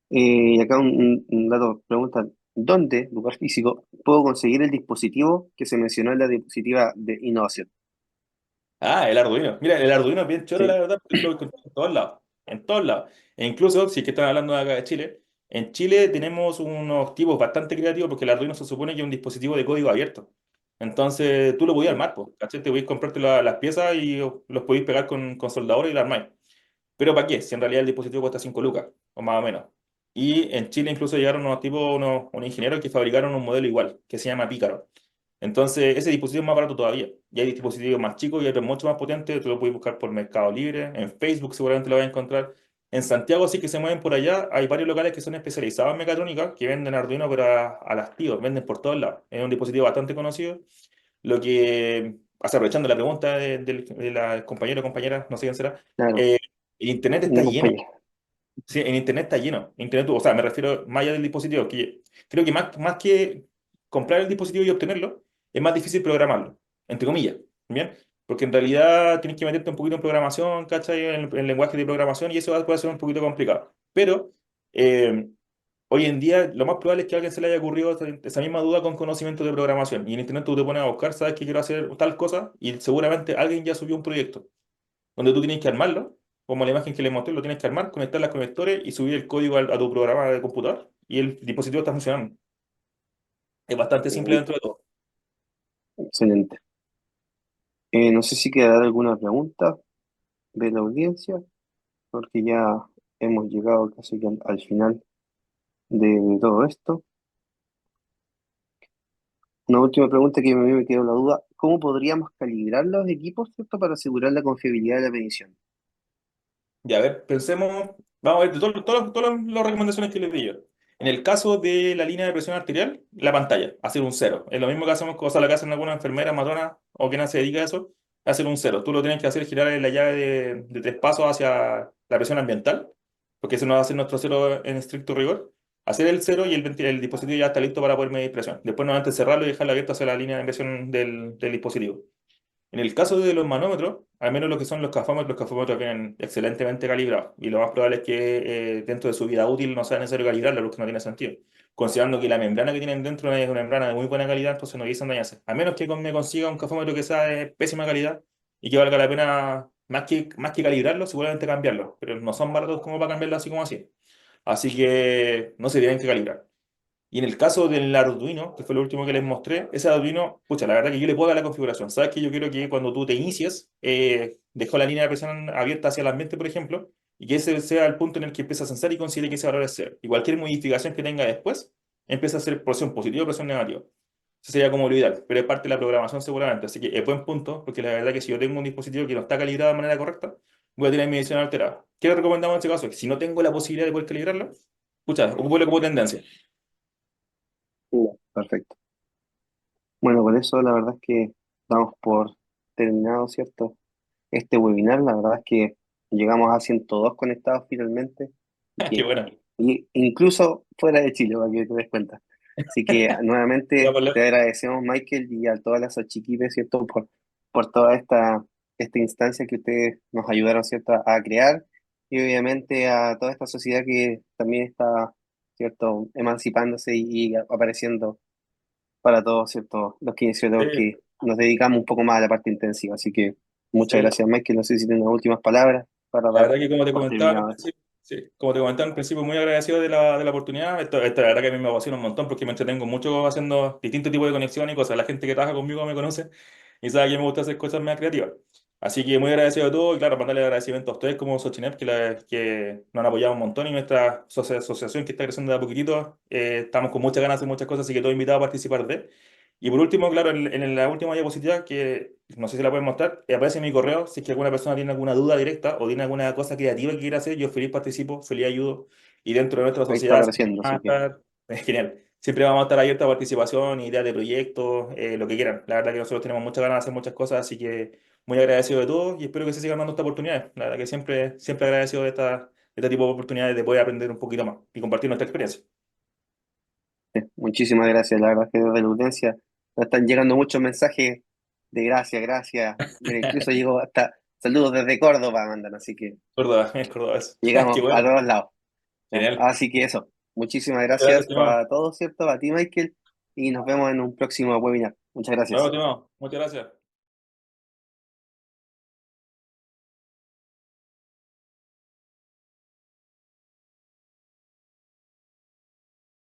Y acá un dato, preguntan, ¿dónde, lugar físico, puedo conseguir el dispositivo que se mencionó en la diapositiva de innovación? Ah, el Arduino. Mira, el Arduino es bien choro, la Sí, verdad, porque tú lo encuentras en todos lados. En todos lados. E incluso, si es que están hablando de acá de Chile, en Chile tenemos unos tipos bastante creativos porque el Arduino se supone que es un dispositivo de código abierto. Entonces, tú lo podías sí, armar, pues, ¿cachai? Te podías comprarte las piezas y los podías pegar con soldadores y lo armáis. Pero ¿para qué? Si en realidad el dispositivo cuesta 5 lucas, o más o menos. Y en Chile incluso llegaron unos ingenieros que fabricaron un modelo igual, que se llama Pícaro. Entonces, ese dispositivo es más barato todavía. Y hay dispositivos más chicos y otros mucho más potentes. Tú lo puedes buscar por Mercado Libre. En Facebook seguramente lo vas a encontrar. En Santiago sí que se mueven por allá. Hay varios locales que son especializados en mecatrónica que venden Arduino, pero a las tíos. Venden por todos lados. Es un dispositivo bastante conocido. Lo que, aprovechando la pregunta de la compañera o compañera, no sé quién será, Claro, eh, el Internet una está lleno. compañía. Sí, en Internet está lleno. Internet, o sea, me refiero más allá del dispositivo, que creo que más que comprar el dispositivo y obtenerlo, es más difícil programarlo, entre comillas, ¿bien? Porque en realidad tienes que meterte un poquito en programación, ¿cachai? En lenguaje de programación y eso puede ser un poquito complicado. Pero eh, hoy en día lo más probable es que a alguien se le haya ocurrido esa misma duda con conocimiento de programación. Y en Internet tú te pones a buscar, sabes que quiero hacer tal cosa y seguramente alguien ya subió un proyecto donde tú tienes que armarlo, como la imagen que le mostré, lo tienes que armar, conectar los conectores y subir el código a tu programa de computador y el dispositivo está funcionando. Es bastante simple Uy, dentro de todo. excelente. No sé si queda alguna pregunta de la audiencia, porque ya hemos llegado casi que al final de todo esto. Una última pregunta que a mí me quedó la duda, ¿cómo podríamos calibrar los equipos, ¿cierto? Para asegurar la confiabilidad de la medición? Ya, a ver, pensemos, vamos a ver de todas las recomendaciones que les di yo. En el caso de la línea de presión arterial, la pantalla, hacer un cero. Es lo mismo que hacemos, cosa la que hacen algunas enfermeras, matronas o quien se dedica a eso, hacer un cero. Tú lo tienes que hacer girar en la llave de tres pasos hacia la presión ambiental, porque ese no va a ser nuestro cero en estricto rigor. Hacer el cero y el dispositivo ya está listo para poder medir presión. Después nuevamente cerrarlo y dejarlo abierto hacia la línea de presión del dispositivo. En el caso de los manómetros, al menos lo que son los cafómetros vienen excelentemente calibrados y lo más probable es que dentro de su vida útil no sea necesario calibrarlo, lo que no tiene sentido. Considerando que la membrana que tienen dentro es una membrana de muy buena calidad, entonces no dicen dañarse. A menos que me consiga un cafómetro que sea de pésima calidad y que valga la pena, más que calibrarlo, seguramente cambiarlo, pero no son baratos como para cambiarlo así como así. Así que no se tienen que calibrar. Y en el caso del Arduino, que fue lo último que les mostré, ese Arduino, pucha, la verdad que yo le puedo dar la configuración. Sabes que yo quiero que cuando tú te inicies, dejo la línea de presión abierta hacia el ambiente, por ejemplo, y que ese sea el punto en el que empieza a sensar y considere que ese valor es cero. Y cualquier modificación que tenga después, empieza a ser presión positiva o presión negativa. Eso sería como lo ideal, pero es parte de la programación seguramente. Así que es buen punto, porque la verdad que si yo tengo un dispositivo que no está calibrado de manera correcta, voy a tener mi medición alterada. ¿Qué le recomendamos en este caso? Si no tengo la posibilidad de poder calibrarlo, pucha, ocúpelo como tendencia. Ya, perfecto. Bueno, con eso la verdad es que damos por terminado, ¿cierto? Este webinar, la verdad es que llegamos a 102 conectados finalmente, y Qué que bueno. incluso fuera de Chile, para que te des cuenta. Así que nuevamente Digamos, te agradecemos, Michael, y a todas las Ochiquipes, ¿cierto? Por toda esta instancia que ustedes nos ayudaron, ¿cierto? A crear, y obviamente a toda esta sociedad que también está, ¿cierto? Emancipándose y apareciendo para todos, ¿cierto? Los kinesiólogos sí, que nos dedicamos un poco más a la parte intensiva. Así que muchas sí. gracias, Michael. No sé si tienes unas últimas palabras para La dar verdad que como te por comentaba en un terminado esto. principio, sí, como te comentaba en un principio, muy agradecido de la oportunidad. Esto la verdad que a mí me apasiona un montón porque me entretengo mucho haciendo distintos tipos de conexiones y cosas. La gente que trabaja conmigo me conoce y sabe que me gusta hacer cosas más creativas. Así que muy agradecido de todo y claro, mandarle agradecimiento a ustedes como Socinet que nos han apoyado un montón y nuestra asociación que está creciendo de a poquitito. Estamos con muchas ganas de hacer muchas cosas, así que todo invitado a participar de. Y por último, claro, en la última diapositiva, que no sé si la pueden mostrar, aparece mi correo. Si es que alguna persona tiene alguna duda directa o tiene alguna cosa creativa que quiera hacer, yo feliz participo, feliz ayudo. Y dentro de nuestra Ahí está sociedad siempre apareciendo, vamos a así que estar, es genial, siempre vamos a estar abiertos a participación, ideas de proyectos, lo que quieran. La verdad que nosotros tenemos muchas ganas de hacer muchas cosas, así que muy agradecido de todo y espero que se sigan dando estas oportunidades. La verdad que siempre agradecido de este tipo de oportunidades de poder aprender un poquito más y compartir nuestra experiencia. muchísimas gracias. La verdad es que desde la audiencia nos están llegando muchos mensajes de gracias, gracias. Mira, incluso llegó hasta saludos desde Córdoba, mandan, así que Córdoba, es Córdoba eso. Qué llegamos a bueno, todos lados. ¿Ya? genial. Así que eso, muchísimas Gracias, gracias estimado. para todos, ¿cierto? A ti, Michael, y nos vemos en un próximo webinar. Muchas Nos vemos, gracias. estimado. Muchas gracias.